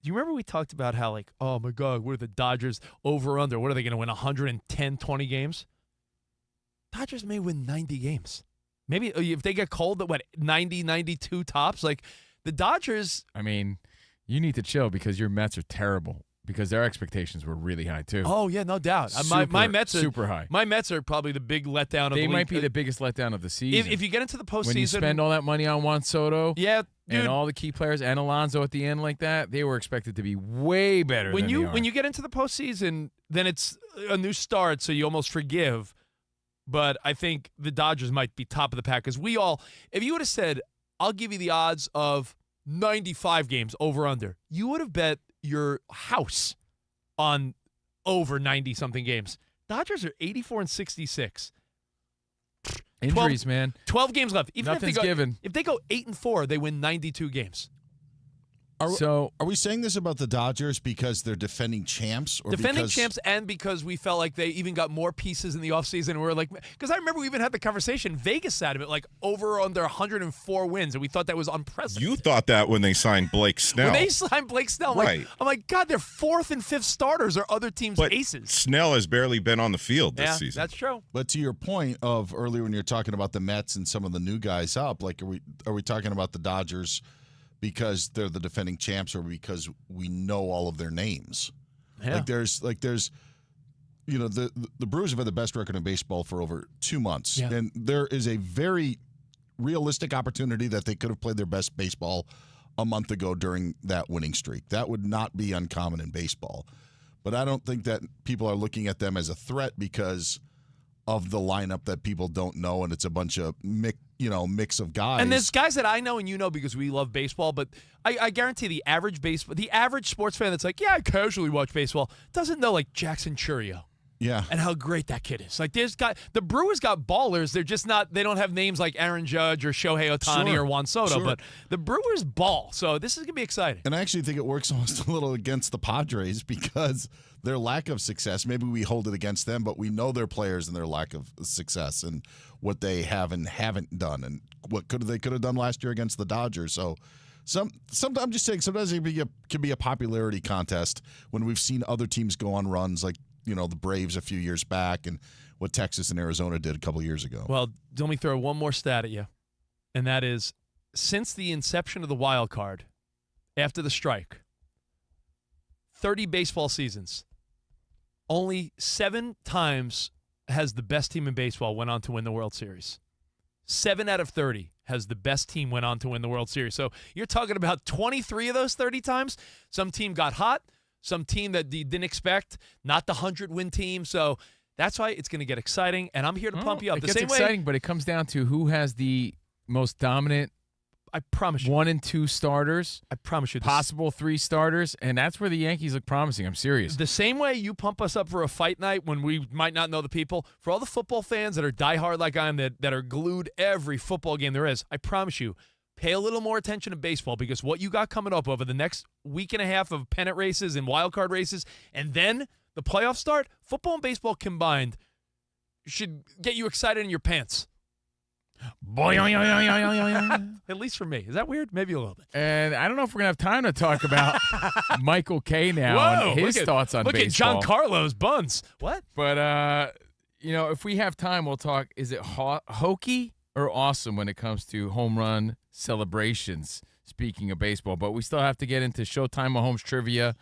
do you remember we talked about how, like, oh, my God, what are the Dodgers over under? What are they going to win, 110, 20 games? Dodgers may win 90 games. Maybe if they get cold, what, 90, 92 tops? Like, the Dodgers. I mean, you need to chill because your Mets are terrible. Because their expectations were really high, too. Oh, yeah, no doubt. My Mets are super high. My Mets are probably the big letdown of the league. They might be the biggest letdown of the season. If you get into the postseason. When you spend all that money on Juan Soto and all the key players and Alonso at the end like that, they were expected to be way better than they are. When you get into the postseason, then it's a new start, so you almost forgive. But I think the Dodgers might be top of the pack. Because if you would have said, I'll give you the odds of 95 games over-under, you would have bet your house on over 90-something games. Dodgers are 84-66. Injuries, man. 12 games left. Even Nothing's given. If they go 8-4, they win 92 games. Are we saying this about the Dodgers because they're defending champs? Or Defending because champs and because we felt like they even got more pieces in the offseason. And we were like, because I remember we even had the conversation, Vegas side of it, like over under 104 wins. And we thought that was unprecedented. You thought that when they signed Blake Snell. When they signed Blake Snell, right. I'm like, God, their 4th and 5th starters are other teams' aces. Snell has barely been on the field this season. That's true. But to your point of earlier when you're talking about the Mets and some of the new guys up, like are we talking about the Dodgers because they're the defending champs or because we know all of their names? Yeah. There's the Brewers have had the best record in baseball for over 2 months. Yeah. And there is a very realistic opportunity that they could have played their best baseball a month ago during that winning streak. That would not be uncommon in baseball. But I don't think that people are looking at them as a threat because of the lineup that people don't know, and it's a bunch of mix of guys. And there's guys that I know and you know because we love baseball, but I guarantee the average sports fan that's like, yeah, I casually watch baseball, doesn't know like Jackson Churio. Yeah. And how great that kid is. Like the Brewers got ballers. They're just not, they don't have names like Aaron Judge or Shohei Ohtani or Juan Soto, but the Brewers ball. So this is going to be exciting. And I actually think it works almost a little against the Padres because their lack of success, maybe we hold it against them, but we know their players and their lack of success and what they have and haven't done and what they could have done last year against the Dodgers. So sometimes I'm just saying sometimes it can be a popularity contest when we've seen other teams go on runs like, the Braves a few years back and what Texas and Arizona did a couple years ago. Well, let me throw one more stat at you, and that is since the inception of the wild card, after the strike, 30 baseball seasons, only 7 times has the best team in baseball went on to win the World Series. 7 out of 30 has the best team went on to win the World Series. So you're talking about 23 of those 30 times. Some team got hot. Some team that you didn't expect, not the 100-win team. So that's why it's going to get exciting, and I'm here to pump you up. It gets exciting, but it comes down to who has the most dominant, I promise you, 1 and 2 starters. I promise you. Possible 3 starters, and that's where the Yankees look promising. I'm serious. The same way you pump us up for a fight night when we might not know the people, for all the football fans that are diehard like I am, that are glued every football game there is, I promise you, pay a little more attention to baseball because what you got coming up over the next week and a half of pennant races and wild card races, and then the playoffs start, football and baseball combined should get you excited in your pants. At least for me. Is that weird? Maybe a little bit. And I don't know if we're going to have time to talk about Michael Kay now Whoa, and his thoughts on baseball. Look at Giancarlo's buns. What? But, if we have time, we'll talk. Is it hokey or awesome when it comes to home run celebrations, speaking of baseball? But we still have to get into Showtime Mahomes trivia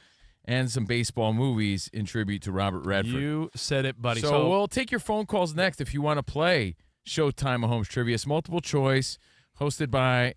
and some baseball movies in tribute to Robert Redford. You said it, buddy. So we'll take your phone calls next if you want to play Showtime Mahomes trivia. It's multiple choice, hosted by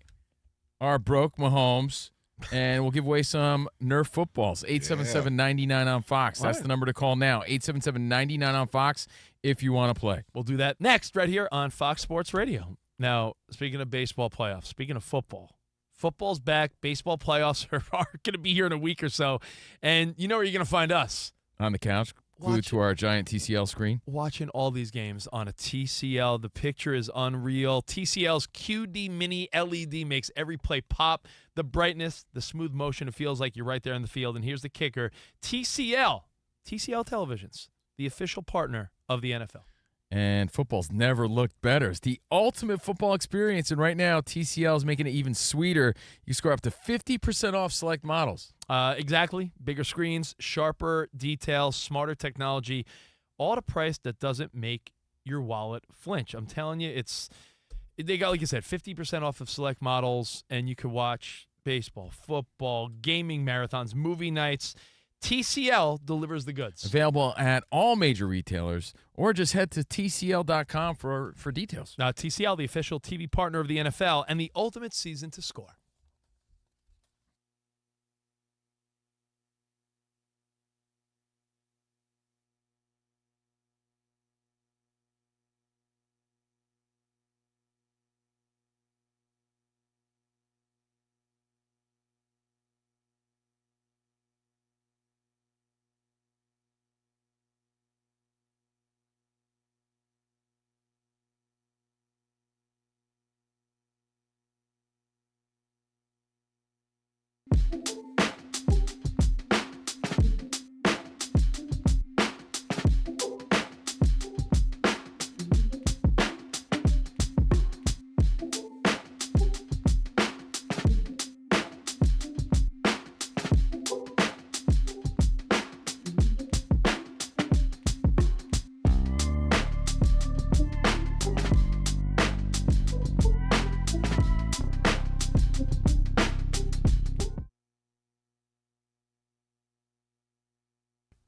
our broke Mahomes, and we'll give away some Nerf footballs. 877-99 on Fox. That's the number to call now. 877-99 on Fox if you want to play. We'll do that next right here on Fox Sports Radio. Now, speaking of baseball playoffs, speaking of football, football's back. Baseball playoffs are going to be here in a week or so. And you know where you're going to find us? On the couch, glued to our giant TCL screen. Watching all these games on a TCL. The picture is unreal. TCL's QD Mini LED makes every play pop. The brightness, the smooth motion, it feels like you're right there in the field. And here's the kicker. TCL Televisions, the official partner of the NFL. And football's never looked better. It's the ultimate football experience. And right now, TCL is making it even sweeter. You score up to 50% off select models. Exactly. Bigger screens, sharper details, smarter technology, all at a price that doesn't make your wallet flinch. I'm telling you, they got, like I said, 50% off of select models, and you can watch baseball, football, gaming marathons, movie nights. TCL delivers the goods. Available at all major retailers, or just head to TCL.com for details. TCL, the official TV partner of the NFL, and the ultimate season to score.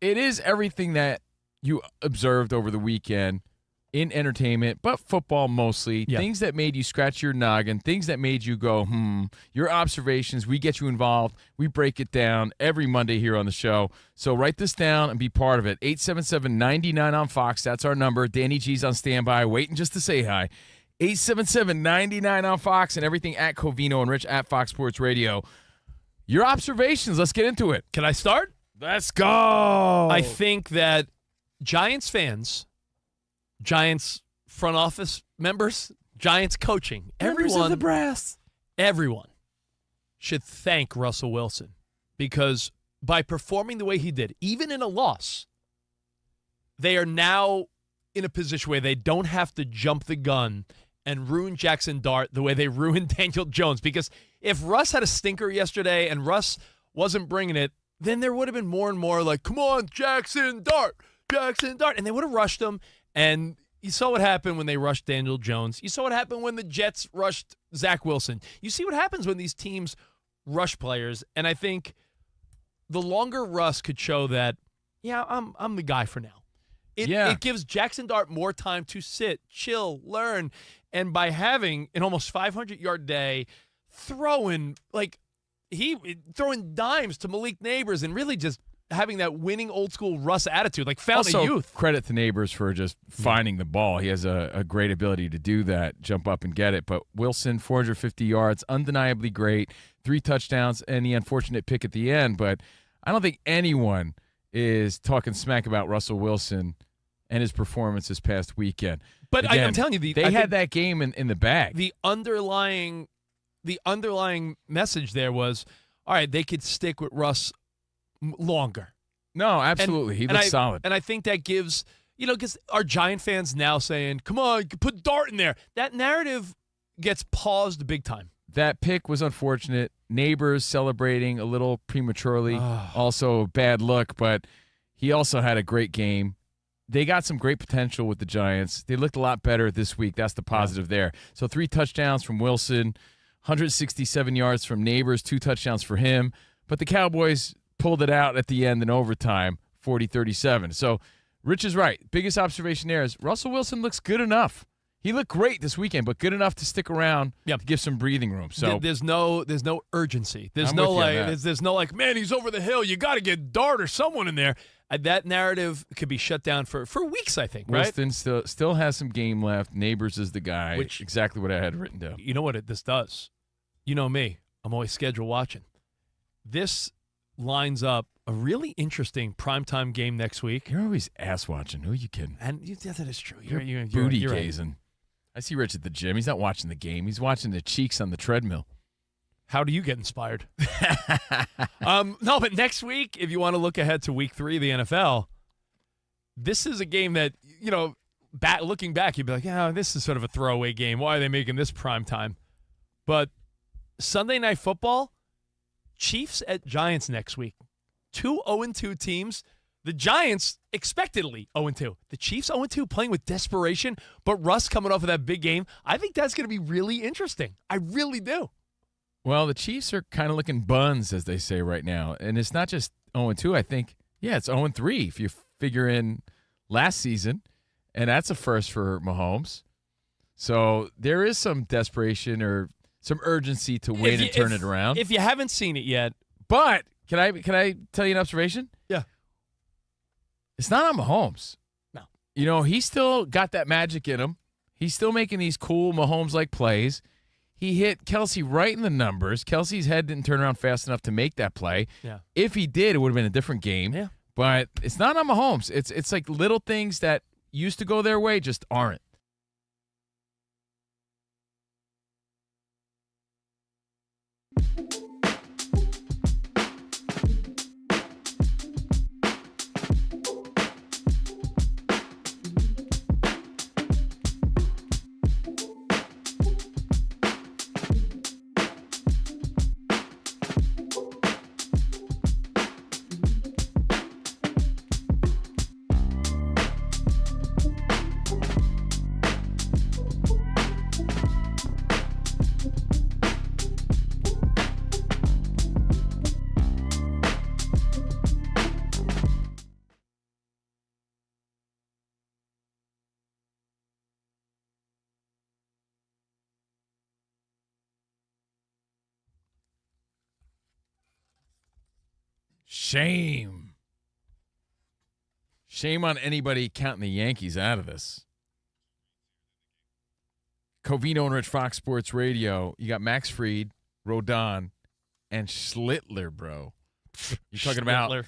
It is everything that you observed over the weekend in entertainment, but football mostly. Yeah. Things that made you scratch your noggin, things that made you go, your observations. We get you involved. We break it down every Monday here on the show. So write this down and be part of it. 877-99 on Fox. That's our number. Danny G's on standby, waiting just to say hi. 877-99 on Fox, and everything at Covino and Rich at Fox Sports Radio. Your observations. Let's get into it. Can I start? Let's go. I think that Giants fans, Giants front office members, Giants coaching, Members of the brass. Everyone should thank Russell Wilson, because by performing the way he did, even in a loss, they are now in a position where they don't have to jump the gun and ruin Jackson Dart the way they ruined Daniel Jones. Because if Russ had a stinker yesterday and Russ wasn't bringing it, then there would have been more and more like, come on, Jackson Dart. And they would have rushed him. And you saw what happened when they rushed Daniel Jones. You saw what happened when the Jets rushed Zach Wilson. You see what happens when these teams rush players. And I think the longer Russ could show that, yeah, I'm the guy for now. It gives Jackson Dart more time to sit, chill, learn. And by having an almost 500-yard day, throwing dimes to Malik Neighbors and really just having that winning old school Russ attitude, like found also, the youth. Credit to Neighbors for just finding the ball. He has a great ability to do that, jump up and get it. But Wilson, 450 yards, undeniably great, 3 touchdowns, and the unfortunate pick at the end. But I don't think anyone is talking smack about Russell Wilson and his performance this past weekend. But again, I'm telling you, they had that game in the bag. The underlying message there was, all right, they could stick with Russ longer. No, absolutely. He looks solid. And I think that gives because our Giant fans now saying, come on, put Dart in there. That narrative gets paused big time. That pick was unfortunate. Neighbors celebrating a little prematurely. Also a bad look, but he also had a great game. They got some great potential with the Giants. They looked a lot better this week. That's the positive there. So 3 touchdowns from Wilson, 167 yards from Neighbors, 2 touchdowns for him. But the Cowboys pulled it out at the end in overtime, 40-37. So Rich is right. Biggest observation there is Russell Wilson looks good enough. He looked great this weekend, but good enough to stick around to give some breathing room. So there's no urgency. There's no man, he's over the hill. You got to get Dart or someone in there. That narrative could be shut down for weeks, I think, right? Wilson still has some game left. Neighbors is the guy. Which exactly what I had written down. You know what this does? You know me. I'm always schedule watching. This lines up a really interesting primetime game next week. You're always ass watching. Who are you kidding? And that is true. You're booty you're gazing. Right. I see Rich at the gym. He's not watching the game. He's watching the cheeks on the treadmill. How do you get inspired? No, but next week, if you want to look ahead to week 3 of the NFL, this is a game that, looking back, you'd be like, yeah, this is sort of a throwaway game. Why are they making this prime time? But Sunday Night Football, Chiefs at Giants next week. 2 0-2 teams. The Giants expectedly 0-2. The Chiefs 0-2 playing with desperation, but Russ coming off of that big game. I think that's going to be really interesting. I really do. Well, the Chiefs are kind of looking buns, as they say right now. And it's not just 0-2. I think, it's 0-3 if you figure in last season. And that's a first for Mahomes. So there is some desperation or some urgency to win and turn it around. If you haven't seen it yet. But can I tell you an observation? Yeah. It's not on Mahomes. No. He's still got that magic in him. He's still making these cool Mahomes-like plays. He hit Kelsey right in the numbers. Kelsey's head didn't turn around fast enough to make that play. Yeah. If he did, it would have been a different game. Yeah. But it's not on Mahomes. It's like little things that used to go their way just aren't. Shame. Shame on anybody counting the Yankees out of this. Covino and Rich, Fox Sports Radio. You got Max Fried, Rodon, and Schlittler, bro. You're talking about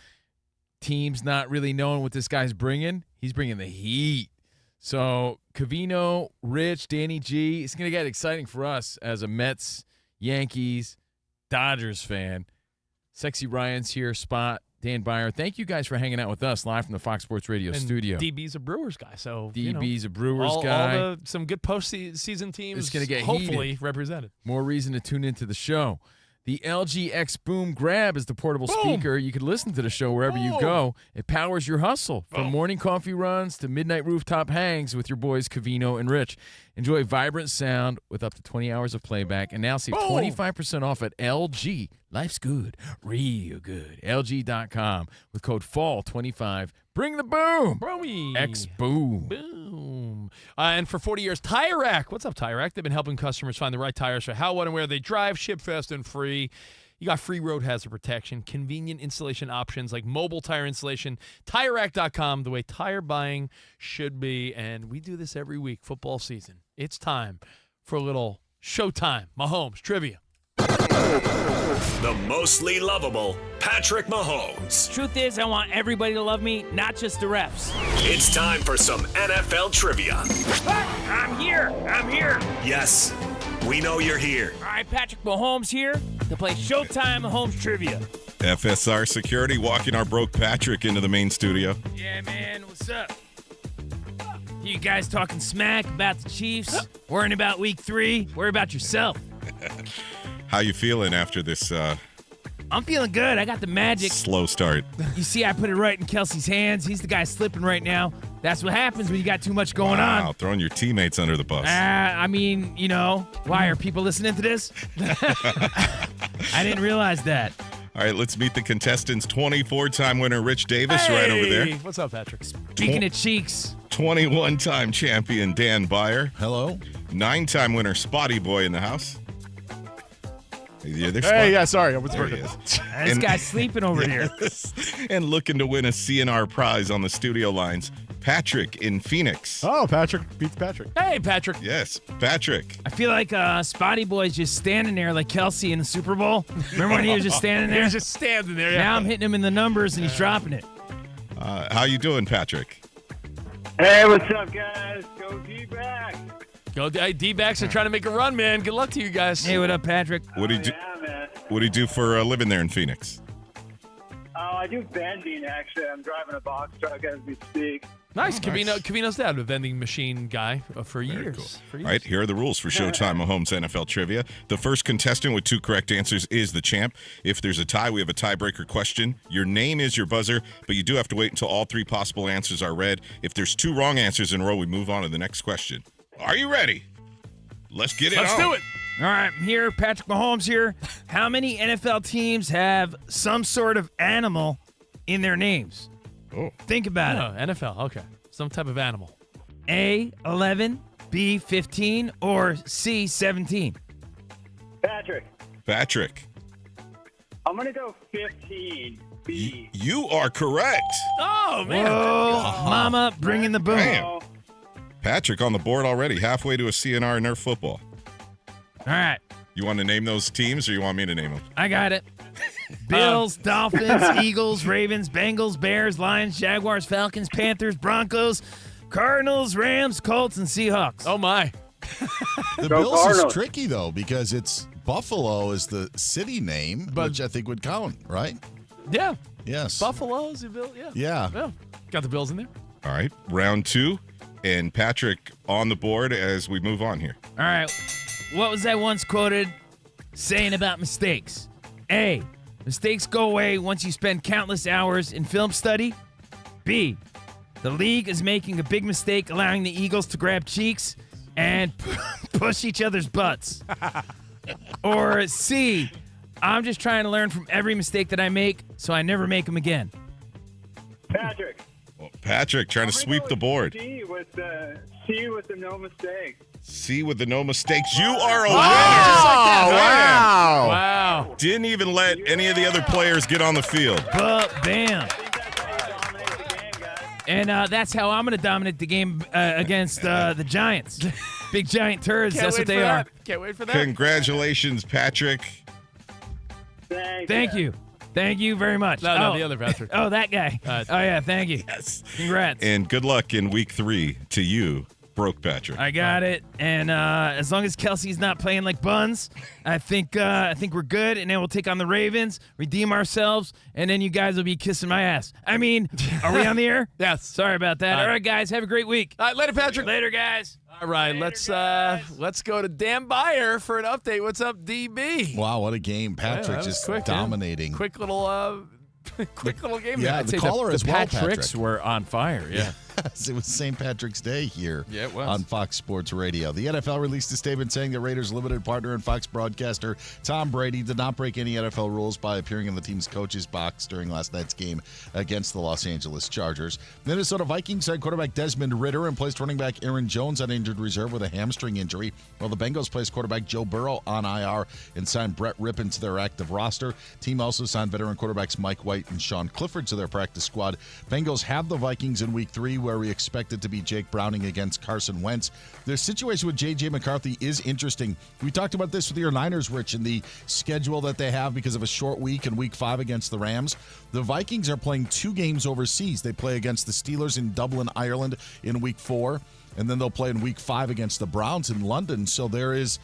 teams not really knowing what this guy's bringing. He's bringing the heat. So Covino, Rich, Danny G. It's going to get exciting for us as a Mets, Yankees, Dodgers fan. Sexy Ryan's here, Spot, Dan Byer. Thank you guys for hanging out with us live from the Fox Sports Radio studio. DB's a Brewers guy, so DB's a Brewers guy. Some good postseason teams. It's going to get hopefully heated. Represented. More reason to tune into the show. The LG X Boom Grab is the portable speaker. You can listen to the show wherever you go. It powers your hustle from morning coffee runs to midnight rooftop hangs with your boys Covino and Rich. Enjoy vibrant sound with up to 20 hours of playback. And now save 25% off at LG. Life's good, real good. LG.com with code FALL25. Bring the boom. Bromy. X Boom. Boom. And for 40 years, Tire Rack. What's up, Tire Rack? They've been helping customers find the right tires for how, what, and where they drive. Ship fast and free. You got free road hazard protection, convenient installation options like mobile tire installation. TireRack.com, the way tire buying should be. And we do this every week, football season. It's time for a little Showtime Mahomes trivia. The mostly lovable Patrick Mahomes. Truth is, I want everybody to love me, not just the refs. It's time for some NFL trivia. I'm here. Yes, we know you're here. All right, Patrick Mahomes here to play Showtime Mahomes trivia. FSR Security walking our broke Patrick into the main studio. Yeah, man, what's up? You guys talking smack about the Chiefs, worrying about week 3. Worry about yourself. How you feeling after this I'm feeling good. I got the magic. slow start? You see, I put it right in Kelsey's hands. He's the guy slipping right now. That's what happens when you got too much going Wow, on. throwing your teammates under the bus. I mean, why are people listening to this? I didn't realize that. All right, let's meet the contestants. 24-time winner Rich Davis right over there. What's up, Patrick? Speaking of cheeks. 21-time champion Dan Byer. Hello. 9-time winner Spotty Boy in the house. Yeah, sorry, I was there he working. is. This guy's sleeping over here. And looking to win a CNR prize on the studio lines, Patrick in Phoenix. Oh, Patrick beats Patrick. Hey, Patrick. Yes, Patrick. I feel like Spotty Boy's just standing there like Kelsey in the Super Bowl. Remember when he was just standing there? He was just standing there. Yeah. Now I'm hitting him in the numbers and he's dropping it. How you doing, Patrick? Hey, what's up, guys? Go D-back. Go D-backs are trying to make a run, man. Good luck to you guys. Hey, what up, Patrick? What do you do? Yeah, man. What do you do for a living there in Phoenix? Oh, I do vending, actually. I'm driving a box truck as we speak. Nice. nice. Covino's dad, a vending machine guy for years. Cool. For years. All right, here are the rules for Showtime Mahomes NFL Trivia. The first contestant with 2 correct answers is the champ. If there's a tie, we have a tiebreaker question. Your name is your buzzer, but you do have to wait until all 3 possible answers are read. If there's 2 wrong answers in a row, we move on to the next question. Are you ready? Let's get it on. Let's do it. All right, I'm here. Patrick Mahomes here. How many NFL teams have some sort of animal in their names? Oh. Think about it. NFL. Okay. Some type of animal. A, 11, B, 15, or C, 17? Patrick, I'm going to go 15. B. You are correct. Oh, man. Whoa, Mama, bringing the boom. Damn. Patrick on the board already, halfway to a CNR Nerf football. All right, You want to name those teams, or you want me to name them? I got it. Bills, Dolphins, Eagles, Ravens, Bengals, Bears, Lions, Jaguars, Falcons, Panthers, Broncos, Cardinals, Rams, Colts, and Seahawks. Oh, my. The Go Bills Cardinals. is tricky, though, because it's Buffalo is the city name, which I think would count, right? Yeah. Yes. Buffalo's the Bill. Yeah. Yeah. Got the Bills in there. All right, round 2, and Patrick on the board as we move on here. All right, what was I once quoted saying about mistakes? A, mistakes go away once you spend countless hours in film study. B, the league is making a big mistake allowing the Eagles to grab cheeks and push each other's butts. Or C, I'm just trying to learn from every mistake that I make so I never make them again. Patrick. Well, Patrick trying to sweep the board. C with the no mistake. C with the no mistakes. You are a winner. Wow. Wow. Didn't even let any of the other players get on the field. Bam. And that's how I'm going to dominate the game against the Giants. Big giant turds. That's what they are. Can't wait for that. Congratulations, Patrick. Thank you. Thank you very much. No, the other Patrick. Oh, that guy. Oh, yeah, thank you. Yes. Congrats. And good luck in week 3 to you, Broke Patrick. I got it. And as long as Kelsey's not playing like buns, I think we're good. And then we'll take on the Ravens, redeem ourselves, and then you guys will be kissing my ass. I mean, are we on the air? Yes. Sorry about that. All right, guys. Have a great week. All right, later, Patrick. Later, guys. All right, let's go to Dan Byer for an update. What's up, DB? Wow, what a game. Patrick that was just quick, yeah. dominating. Quick little game. Yeah, there. the caller as well, Patricks Patrick. were on fire. Yeah. Yes, it was St. Patrick's Day here Yeah, it was. on Fox Sports Radio. The NFL released a statement saying that Raiders limited partner and Fox broadcaster Tom Brady did not break any NFL rules by appearing in the team's coach's box during last night's game against the Los Angeles Chargers. Minnesota Vikings side quarterback Desmond Ridder and placed running back Aaron Jones on injured reserve with a hamstring injury, while the Bengals placed quarterback Joe Burrow on IR and signed Brett Rippon to their active roster. Team also signed veteran quarterbacks Mike White and Sean Clifford to their practice squad. Bengals have the Vikings in week 3, where we expect it to be Jake Browning against Carson Wentz. Their situation with J.J. McCarthy is interesting. We talked about this with your Niners, Rich, in the schedule that they have because of a short week in week 5 against the Rams. The Vikings are playing 2 games overseas. They play against the Steelers in Dublin, Ireland in week 4, and then they'll play in week 5 against the Browns in London. So there is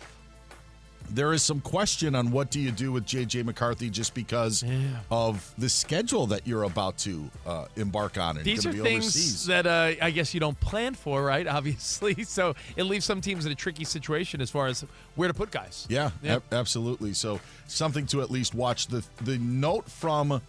there is some question on what do you do with J.J. McCarthy just because of the schedule that you're about to embark on. And these are be things overseas. that I guess you don't plan for, right? Obviously. So it leaves some teams in a tricky situation as far as where to put guys. Yeah, absolutely. So something to at least watch. The note from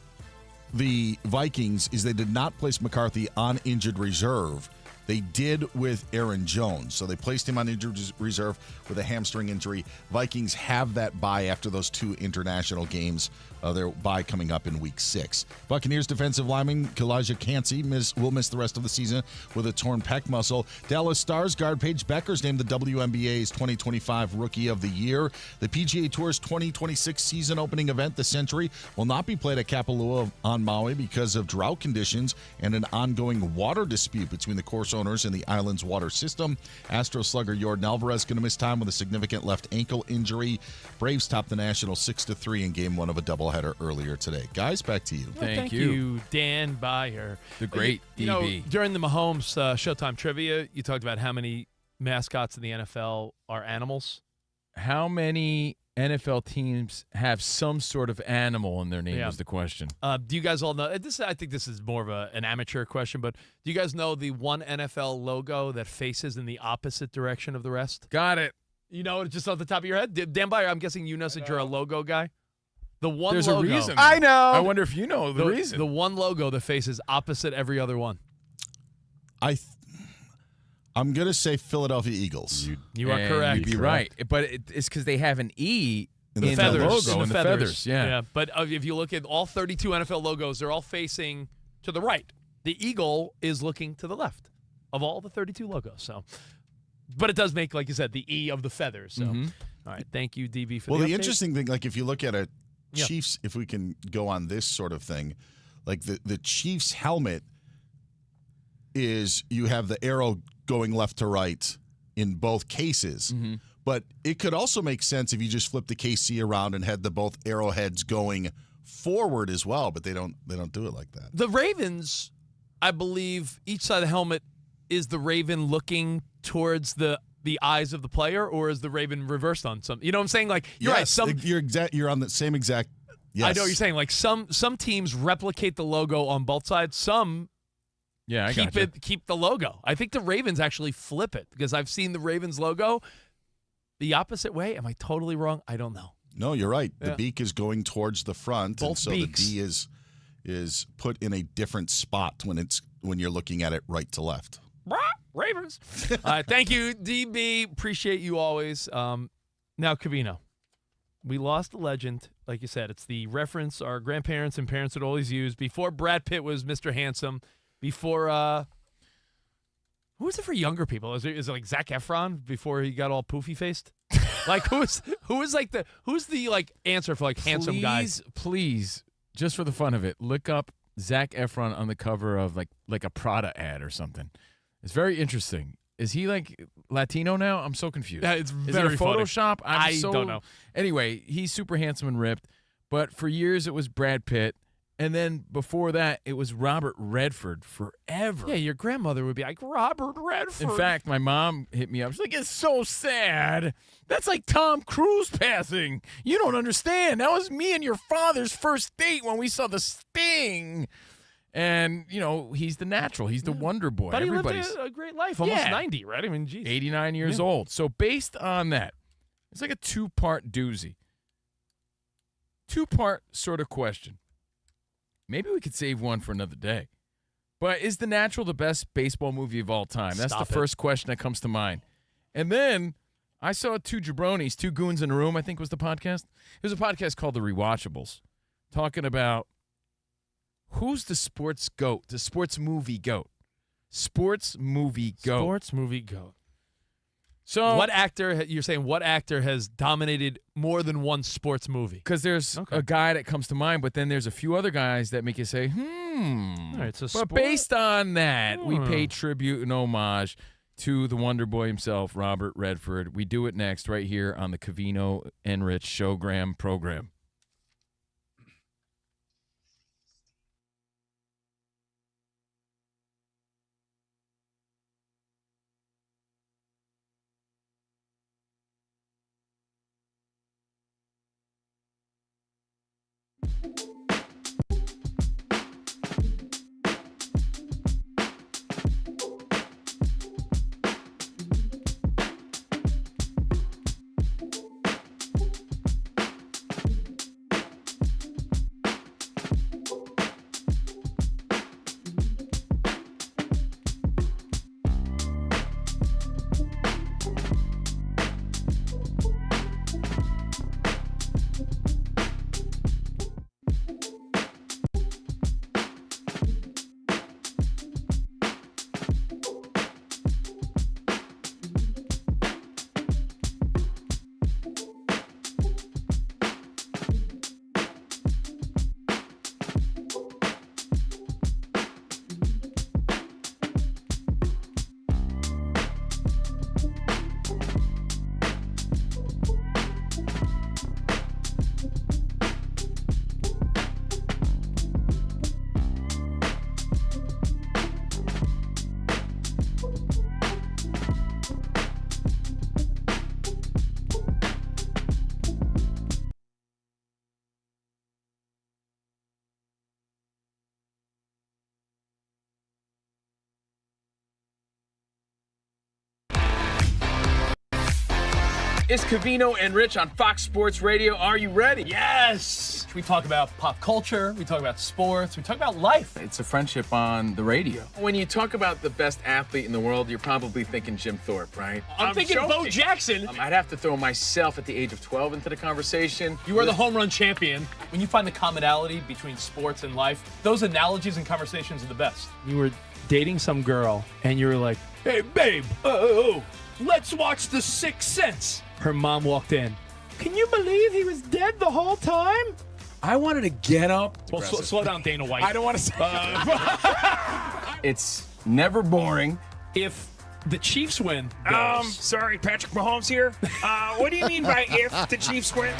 the Vikings is they did not place McCarthy on injured reserve. They did with Aaron Jones. So they placed him on injured reserve with a hamstring injury. Vikings have that bye after those 2 international games. Their bye coming up in Week 6. Buccaneers defensive lineman Kalijah Cansey will miss the rest of the season with a torn pec muscle. Dallas Stars guard Paige Beckers named the WNBA's 2025 Rookie of the Year. The PGA Tour's 2026 season opening event, the Century, will not be played at Kapalua on Maui because of drought conditions and an ongoing water dispute between the course owners and the island's water system. Astro slugger Jordan Alvarez going to miss time with a significant left ankle injury. Braves topped the Nationals 6-3 in Game 1 of a doubleheader earlier today. Guys, back to you. Thank you, Dan Byer. The great DB. During the Mahomes Showtime trivia, you talked about how many mascots in the NFL are animals. How many NFL teams have some sort of animal in their name is the question. Do you guys all know this? I think this is more of an amateur question, but do you guys know the one NFL logo that faces in the opposite direction of the rest? Got it. You know, just off the top of your head? Dan Byer, I'm guessing you know since you're a logo guy. The one There's logo. a reason. I know. I wonder if you know the reason. The one logo that faces opposite every other one. I'm going to say Philadelphia Eagles. You are correct. You'd be right. But it's because they have an E in the feathers. logo, in the feathers. Yeah. But if you look at all 32 NFL logos, they're all facing to the right. The eagle is looking to the left of all the 32 logos. So, but it does make, like you said, the E of the feathers. So, all right. Thank you, DB, for the update. interesting thing, like if you look at it, Chiefs, if we can go on this sort of thing, like the Chiefs helmet is you have the arrow going left to right in both cases. But it could also make sense if you just flip the KC around and had the both arrowheads going forward as well, but they don't do it like that. The Ravens, I believe, each side of the helmet is the Raven looking towards the eyes of the player, or is the Raven reversed on some? You know what I'm saying? Like you're right. You're on the same exact. Yes. I know what you're saying. Like some teams replicate the logo on both sides. Some keep the logo. I think the Ravens actually flip it because I've seen the Ravens logo the opposite way. Am I totally wrong? I don't know. No, you're right. The beak is going towards the front, both and so beaks. the D is put in a different spot when you're looking at it right to left. Ravens. Thank you, DB. Appreciate you always. Now, Covino, we lost a legend. Like you said, it's the reference our grandparents and parents would always use. Before Brad Pitt was Mr. Handsome, before who was it for younger people? Is it like Zac Efron before he got all poofy faced? Like who's the like answer for like handsome guys? Please, just for the fun of it, look up Zac Efron on the cover of like a Prada ad or something. It's very interesting. Is he like Latino now? I'm so confused. Yeah, it's very Is it a funny. Photoshop? I don't know. Anyway, he's super handsome and ripped, but for years it was Brad Pitt, and then before that it was Robert Redford forever. Yeah, your grandmother would be like, Robert Redford. In fact, my mom hit me up. She's like, it's so sad. That's like Tom Cruise passing. You don't understand. That was me and your father's first date when we saw The Sting. And, you know, he's the natural. He's the wonder boy. But he lived a great life. Almost 90, right? I mean, geez. 89 years old. So based on that, it's like a two-part doozy. Two-part sort of question. Maybe we could save one for another day. But is The Natural the best baseball movie of all time? That's the first question that comes to mind. And then I saw two jabronis, two goons in a room, I think was the podcast. It was a podcast called The Rewatchables, talking about who's the sports GOAT, the sports movie GOAT. Sports movie GOAT. Sports movie GOAT. So what actor has dominated more than one sports movie? Because there's a guy that comes to mind, but then there's a few other guys that make you say, All right, so But based on that, we pay tribute and homage to the Wonder Boy himself, Robert Redford. We do it next right here on the Covino and Rich Showgram program. It's Covino and Rich on Fox Sports Radio. Are you ready? Yes! We talk about pop culture, we talk about sports, we talk about life. It's a friendship on the radio. When you talk about the best athlete in the world, you're probably thinking Jim Thorpe, right? I'm thinking Bo Jackson. I'd have to throw myself at the age of 12 into the conversation. You are the home run champion. When you find the commonality between sports and life, those analogies and conversations are the best. You were dating some girl, and you were like, hey, babe, let's watch The Sixth Sense. Her mom walked in. Can you believe he was dead the whole time? I wanted to get up. Well, slow down, Dana White. I don't want to say It's never boring. If the Chiefs win. Sorry, Patrick Mahomes here. What do you mean by if the Chiefs win?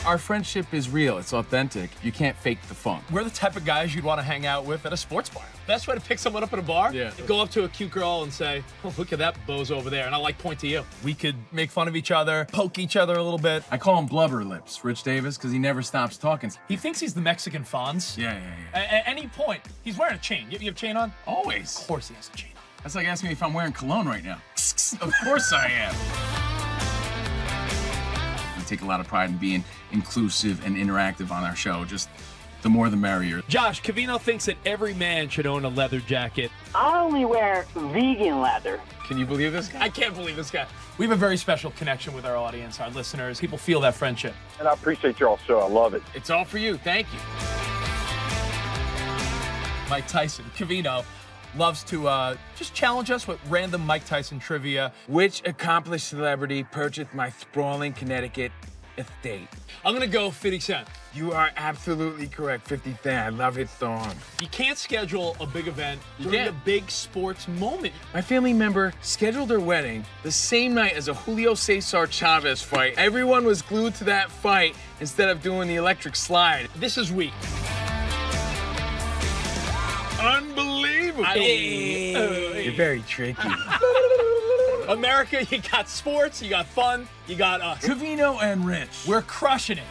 Our friendship is real. It's authentic. You can't fake the funk. We're the type of guys you'd want to hang out with at a sports bar. Best way to pick someone up at a bar? Yeah. Go up to a cute girl and say, oh, look at that bozo over there. And I point to you. We could make fun of each other, poke each other a little bit. I call him Blubber Lips, Rich Davis, because he never stops talking. He thinks he's the Mexican Fonz. Yeah. At any point, he's wearing a chain. You have a chain on? Always. Of course he has a chain on. That's like asking me if I'm wearing cologne right now. Of course I am. We take a lot of pride in being inclusive and interactive on our show. Just the more the merrier. Josh, Covino thinks that every man should own a leather jacket. I only wear vegan leather. Can you believe this guy? I can't believe this guy. We have a very special connection with our audience, our listeners. People feel that friendship. And I appreciate y'all so. I love it. It's all for you. Thank you. Mike Tyson, Covino, loves to just challenge us with random Mike Tyson trivia. Which accomplished celebrity purchased my sprawling Connecticut estate? I'm going to go 50 Cent. You are absolutely correct. 50 Cent. I love his song. You can't schedule a big event during a big sports moment. My family member scheduled their wedding the same night as a Julio Cesar Chavez fight. Everyone was glued to that fight instead of doing the electric slide. This is weak. Unbelievable. You're very tricky. America, you got sports, you got fun, you got us. Covino and Rich. We're crushing it.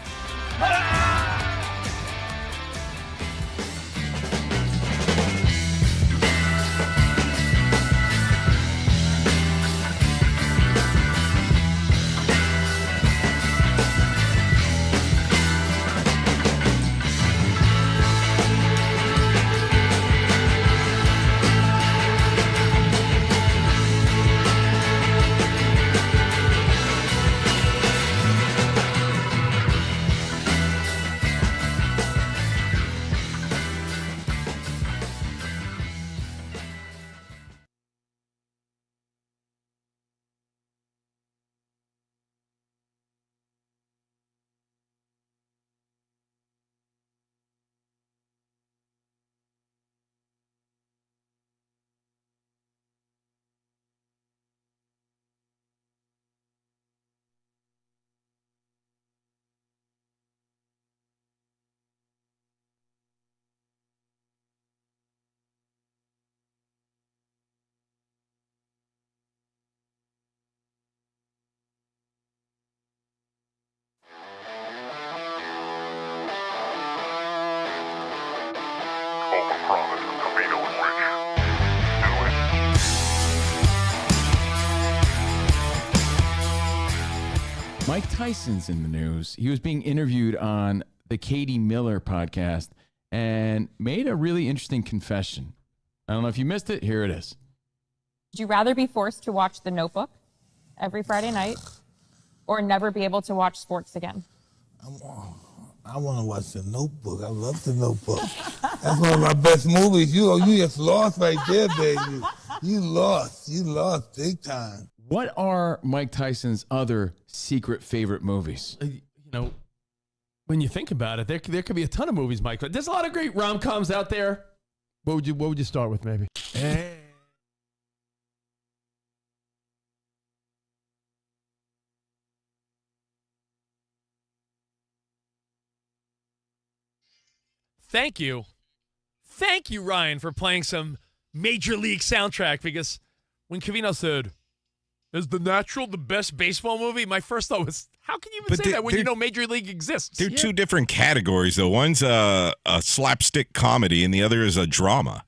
Mike Tyson's in the news. He was being interviewed on the Katie Miller podcast and made a really interesting confession. I don't know if you missed it. Here it is. Would you rather be forced to watch The Notebook every Friday night or never be able to watch sports again? I want to watch The Notebook. I love The Notebook. That's one of my best movies. You just lost right there, baby. You lost big time. What are Mike Tyson's other secret favorite movies? When you think about it, there could be a ton of movies, Mike. There's a lot of great rom-coms out there. What would you start with, maybe? Thank you, Ryan, for playing some Major League soundtrack, because when Covino said, is The Natural the best baseball movie? My first thought was, how can you even say that when you know Major League exists? They're two different categories, though. One's a slapstick comedy, and the other is a drama.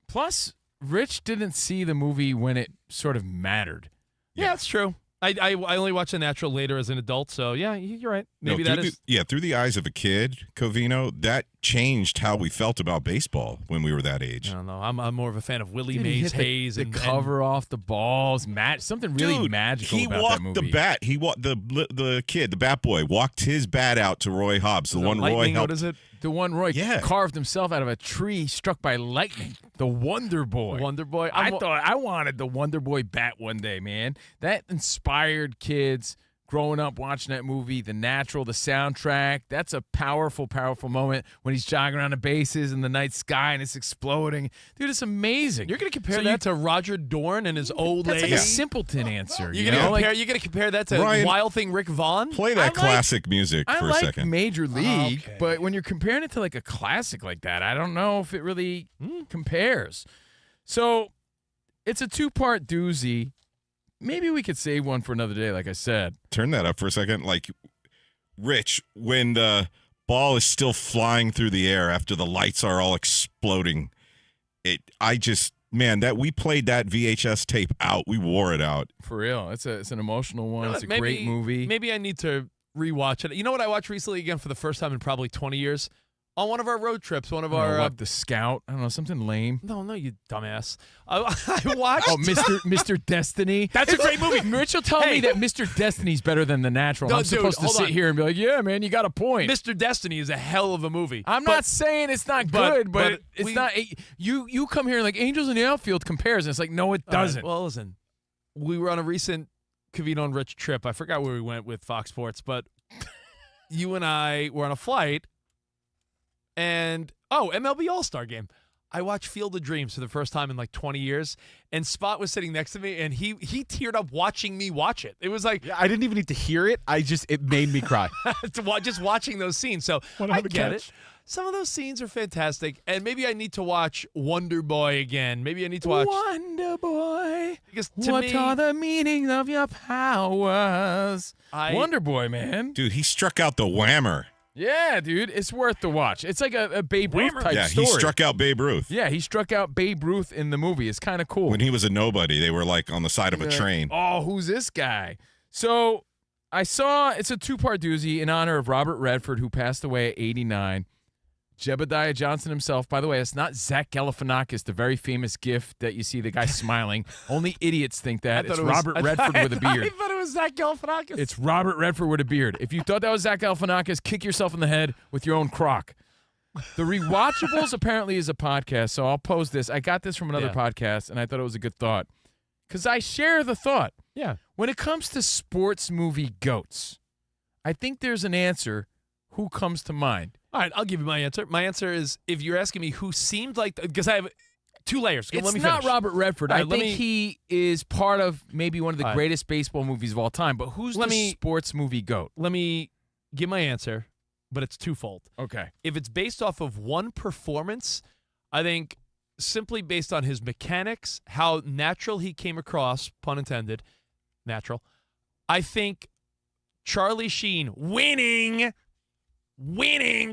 Plus, Rich didn't see the movie when it sort of mattered. Yeah, that's true. I only watched The Natural later as an adult, so yeah, you're right. Maybe that is. Through the eyes of a kid, Covino, that changed how we felt about baseball when we were that age. I don't know. I'm more of a fan of Willie Dude, Mays he hit Hayes the and cover off the balls, something really magical he about walked that movie. the bat. He walked the kid, the bat boy, walked his bat out to Roy Hobbs, the one Roy helped. What is it? The one Roy carved himself out of a tree struck by lightning. The Wonder Boy. Wonder Boy. I thought I wanted the Wonder Boy bat one day, man. That inspired kids growing up watching that movie, The Natural, the soundtrack. That's a powerful, powerful moment when he's jogging around the bases in the night sky and it's exploding. Dude, it's amazing. You're going to compare that to Roger Dorn and his old That's age? like a simpleton answer. You're going to compare that to Ryan, Wild Thing Rick Vaughn? Play that classic music for a second. I like Major League, but when you're comparing it to like a classic like that, I don't know if it really compares. So it's a two-part doozy. Maybe we could save one for another day, like I said. Turn that up for a second. Like, Rich, when the ball is still flying through the air after the lights are all exploding, we played that VHS tape out. We wore it out. For real. It's an emotional one. It's a great movie. Maybe I need to rewatch it. You know what I watched recently again for the first time in probably 20 years? On one of our road trips, The Scout. I don't know, something lame. No, you dumbass. I watched. Mr. Destiny. That's a great movie. Rich will tell me that Mr. Destiny's better than The Natural. I'm supposed to sit here and be like, yeah, man, you got a point. Mr. Destiny is a hell of a movie. I'm not saying it's not good, but it's not. You come here and like Angels in the Outfield compares, and it's like, no, it doesn't. Right, well, listen, we were on a recent Covino and Rich trip. I forgot where we went with Fox Sports, but you and I were on a flight. And, MLB All-Star Game. I watched Field of Dreams for the first time in like 20 years, and Spot was sitting next to me, and he teared up watching me watch it. It was like... I didn't even need to hear it. It made me cry. Just watching those scenes. So I get it. Some of those scenes are fantastic, and maybe I need to watch Wonder Boy again. Maybe I need to watch... Wonder Boy, because what are the meanings of your powers? Wonder Boy, man. Dude, he struck out the whammer. Yeah, dude, it's worth the watch. It's like a Babe Ruth type story. Yeah, he struck out Babe Ruth. Yeah, he struck out Babe Ruth in the movie. It's kind of cool. When he was a nobody, they were like on the side of a train. Oh, who's this guy? So I saw it's a two-part doozy in honor of Robert Redford, who passed away at 89. Jebediah Johnson himself. By the way, it's not Zach Galifianakis, the very famous gif that you see the guy smiling. Only idiots think that. It's Robert Redford with a beard. I thought it was Zach Galifianakis. It's Robert Redford with a beard. If you thought that was Zach Galifianakis, kick yourself in the head with your own crock. The Rewatchables apparently is a podcast, so I'll post this. I got this from another podcast, and I thought it was a good thought. Because I share the thought. Yeah. When it comes to sports movie goats, I think there's an answer. Who comes to mind? All right, I'll give you my answer. My answer is, if you're asking me who seemed like, because I have two layers. It's Let me not finish. Robert Redford. Right, I think he is part of maybe one of the greatest baseball movies of all time. But who's the sports movie GOAT? Let me give my answer, but it's twofold. Okay. If it's based off of one performance, I think simply based on his mechanics, how natural he came across, pun intended, natural, I think Charlie Sheen winning.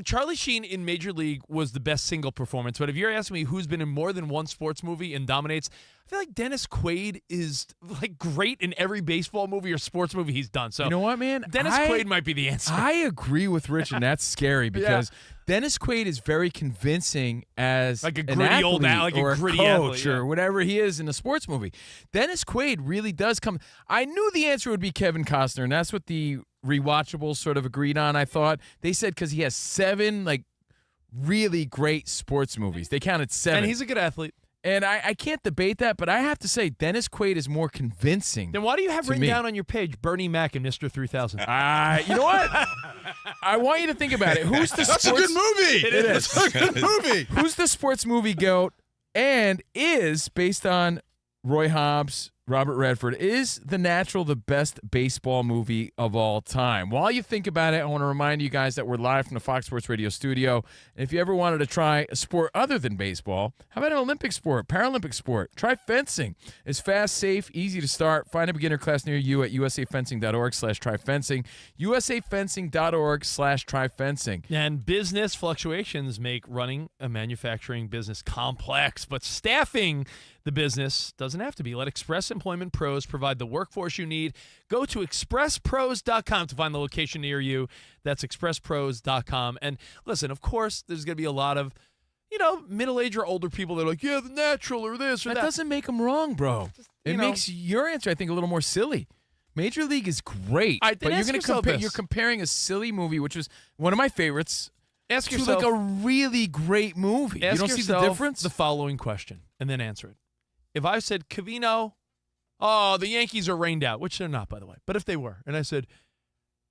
Charlie Sheen in Major League was the best single performance. But if you're asking me who's been in more than one sports movie and dominates, I feel like Dennis Quaid is like great in every baseball movie or sports movie he's done. So you know what, man? Dennis Quaid might be the answer. I agree with Rich, and that's scary because Dennis Quaid is very convincing as like a an gritty athlete old like or a gritty coach athlete, or whatever he is in a sports movie. Dennis Quaid really does come. I knew the answer would be Kevin Costner, and that's what the Rewatchables sort of agreed on. I thought they said because he has 7 like really great sports movies. They counted 7, and he's a good athlete. And I can't debate that, but I have to say Dennis Quaid is more convincing. Then why do you have written down on your page Bernie Mac and Mr. 3000? You know what? I want you to think about it. Who's the That's sports? a good movie. It is. That's a good movie. Who's the sports movie GOAT? And is based on Roy Hobbs, Robert Redford, is The Natural the best baseball movie of all time? While you think about it, I want to remind you guys that we're live from the Fox Sports Radio studio. And if you ever wanted to try a sport other than baseball, how about an Olympic sport, Paralympic sport? Try fencing. It's fast, safe, easy to start. Find a beginner class near you at usafencing.org/tryfencing, usafencing.org/tryfencing. And business fluctuations make running a manufacturing business complex, but staffing the business doesn't have to be. Let Express Employment Pros provide the workforce you need. Go to expresspros.com to find the location near you. That's expresspros.com. And listen, of course, there's going to be a lot of, middle-aged or older people that are like, yeah, the natural or this or that. That doesn't make them wrong, bro. It know. makes your answer, I think, a little more silly. Major League is great, All right, then but ask you're yourself you're this. comparing a silly movie, which was one of my favorites, Ask to yourself, like a really great movie. You ask don't see the yourself difference? the following question and then answer it. If I said, Covino, the Yankees are rained out, which they're not, by the way, but if they were, and I said,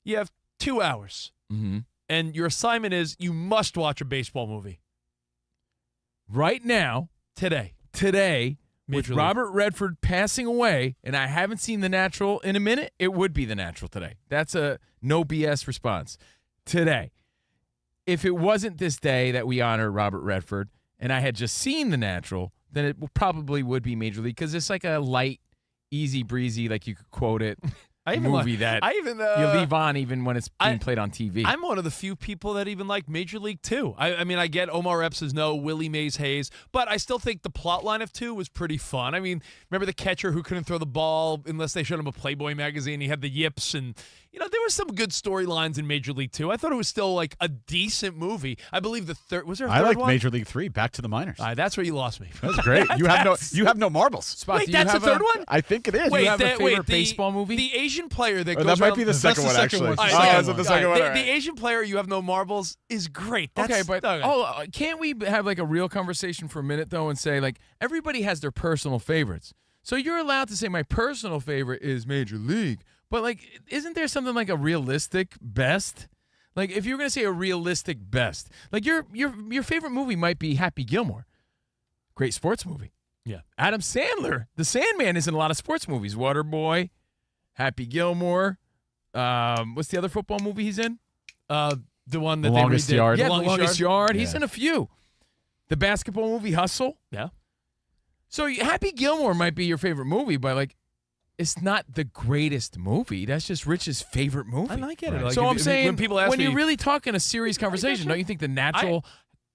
you have 2 hours, and your assignment is you must watch a baseball movie. Right now, Today. With Major League. Robert Redford passing away, and I haven't seen The Natural in a minute, it would be The Natural today. That's a no BS response. Today. If it wasn't this day that we honor Robert Redford, and I had just seen The Natural, then it probably would be Major League, because it's like a light, easy breezy, like you could quote it, movie that you leave on even when it's being played on TV. I'm one of the few people that even like Major League 2. I mean, I get Omar Epps says no, Willie Mays Hayes, but I still think the plot line of 2 was pretty fun. I mean, remember the catcher who couldn't throw the ball unless they showed him a Playboy magazine? He had the yips, and there were some good storylines in Major League 2. I thought it was still like a decent movie. I believe the third was there. A third I like one? Major League 3. Back to the minors. That's where you lost me. That's great. You have no marbles. Spot, Wait, do you that's the have third one? I think it is. Do you have a favorite baseball movie? The Asian player that Or goes that might around- be the second one, actually. All right, Oh, okay. is it the second one? The, All right. the Asian player, you have no marbles, is great. Okay, but can't we have like a real conversation for a minute though, and say like everybody has their personal favorites? So you're allowed to say my personal favorite is Major League, but like, isn't there something like a realistic best? Like, if you're gonna say a realistic best, like your favorite movie might be Happy Gilmore, great sports movie. Yeah, Adam Sandler, The Sandman, is in a lot of sports movies. Waterboy, Happy Gilmore. What's the other football movie he's in? The one that The they Longest redid. Yard. Yeah, The Longest Yard. He's Yeah. in a few. The basketball movie Hustle. Yeah. So Happy Gilmore might be your favorite movie, but like, it's not the greatest movie. That's just Rich's favorite movie. I get it. Like, So if- I'm if- saying, when people ask when me, you're really talking a serious conversation, don't you think The Natural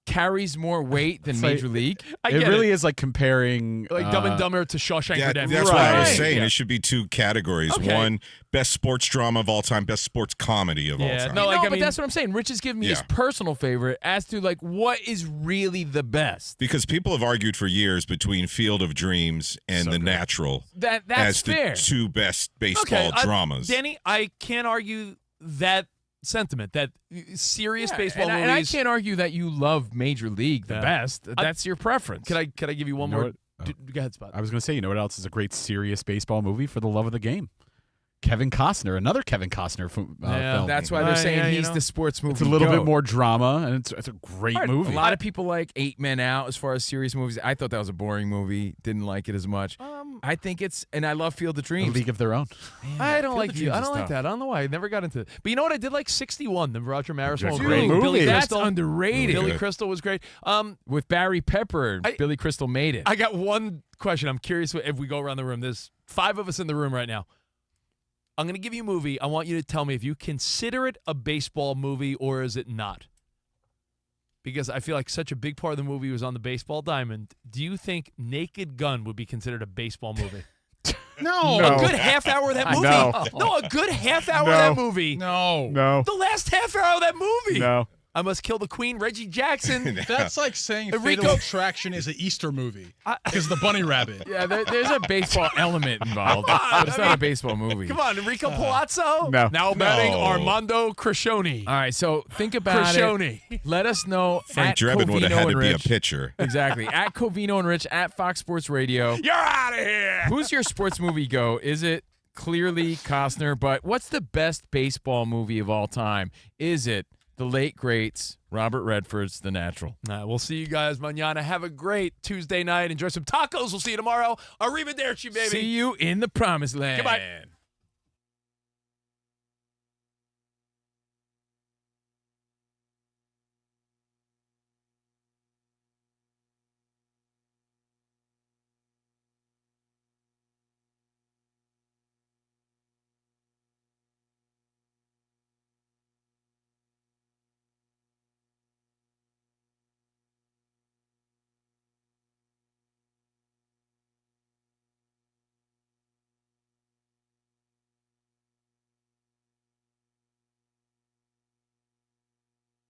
carries more weight than It's like- Major League? I It get really is like comparing like Dumb and Dumber to Shawshank Redemption. That's what I was Right. saying. Yeah. It should be 2 categories. Okay. One, best sports drama of all time, best sports comedy of all time. no, like, I but mean- that's what I'm saying. Rich is giving me his Yeah. personal favorite as to like what is really the best. Because people have argued for years between Field of Dreams and The Natural That's as fair. the 2 best baseball dramas. Danny, I can't argue that sentiment, that serious baseball and I movies. can't argue that you love Major League the best. That's your preference. Could I give you one You know more? what? Go ahead, Spot. I was going to say, you know what else is a great serious baseball movie? For the Love of the Game. Kevin Costner, another Kevin Costner film. That's why they're saying he's the sports movie. It's a little goat. bit more drama, and it's a great movie. A lot of people like 8 Men Out as far as serious movies. I thought that was a boring movie. Didn't like it as much. I think and I love Field of A Dreams. League of Their Own. I don't Field like of you. Dreams I is don't like tough. that. I don't know why. I never got into it. But you know what? I did like 61, the Roger Maris one. Dude, with great movie. Billy That's Crystal. underrated. Billy Crystal was great. With Barry Pepper, Billy Crystal made it. I got one question. I'm curious if we go around the room. There's 5 of us in the room right now. I'm going to give you a movie. I want you to tell me if you consider it a baseball movie or is it not. Because I feel like such a big part of the movie was on the baseball diamond. Do you think Naked Gun would be considered a baseball movie? No. A good half hour of that movie. No, a good half hour of that movie. No. The last half hour of that movie. No. I Must Kill the Queen, Reggie Jackson. That's like saying Enrico- Fatal Attraction is an Easter movie because the bunny rabbit. Yeah, there's a baseball element involved, but it's not a baseball movie. Come on, Enrico Palazzo. No. Now batting Armando Crescione. All right, so think about Crescione. it. Let us know. Frank at Drebin would have Covino had to and be a Rich. pitcher. Exactly. At Covino and Rich at Fox Sports Radio. You're out of here. Who's your sports movie go? Is it clearly Costner? But what's the best baseball movie of all time? Is it the late greats Robert Redford's The Natural? We'll see you guys mañana. Have a great Tuesday night. Enjoy some tacos. We'll see you tomorrow. Arrivederci, baby. See you in the promised land. Goodbye.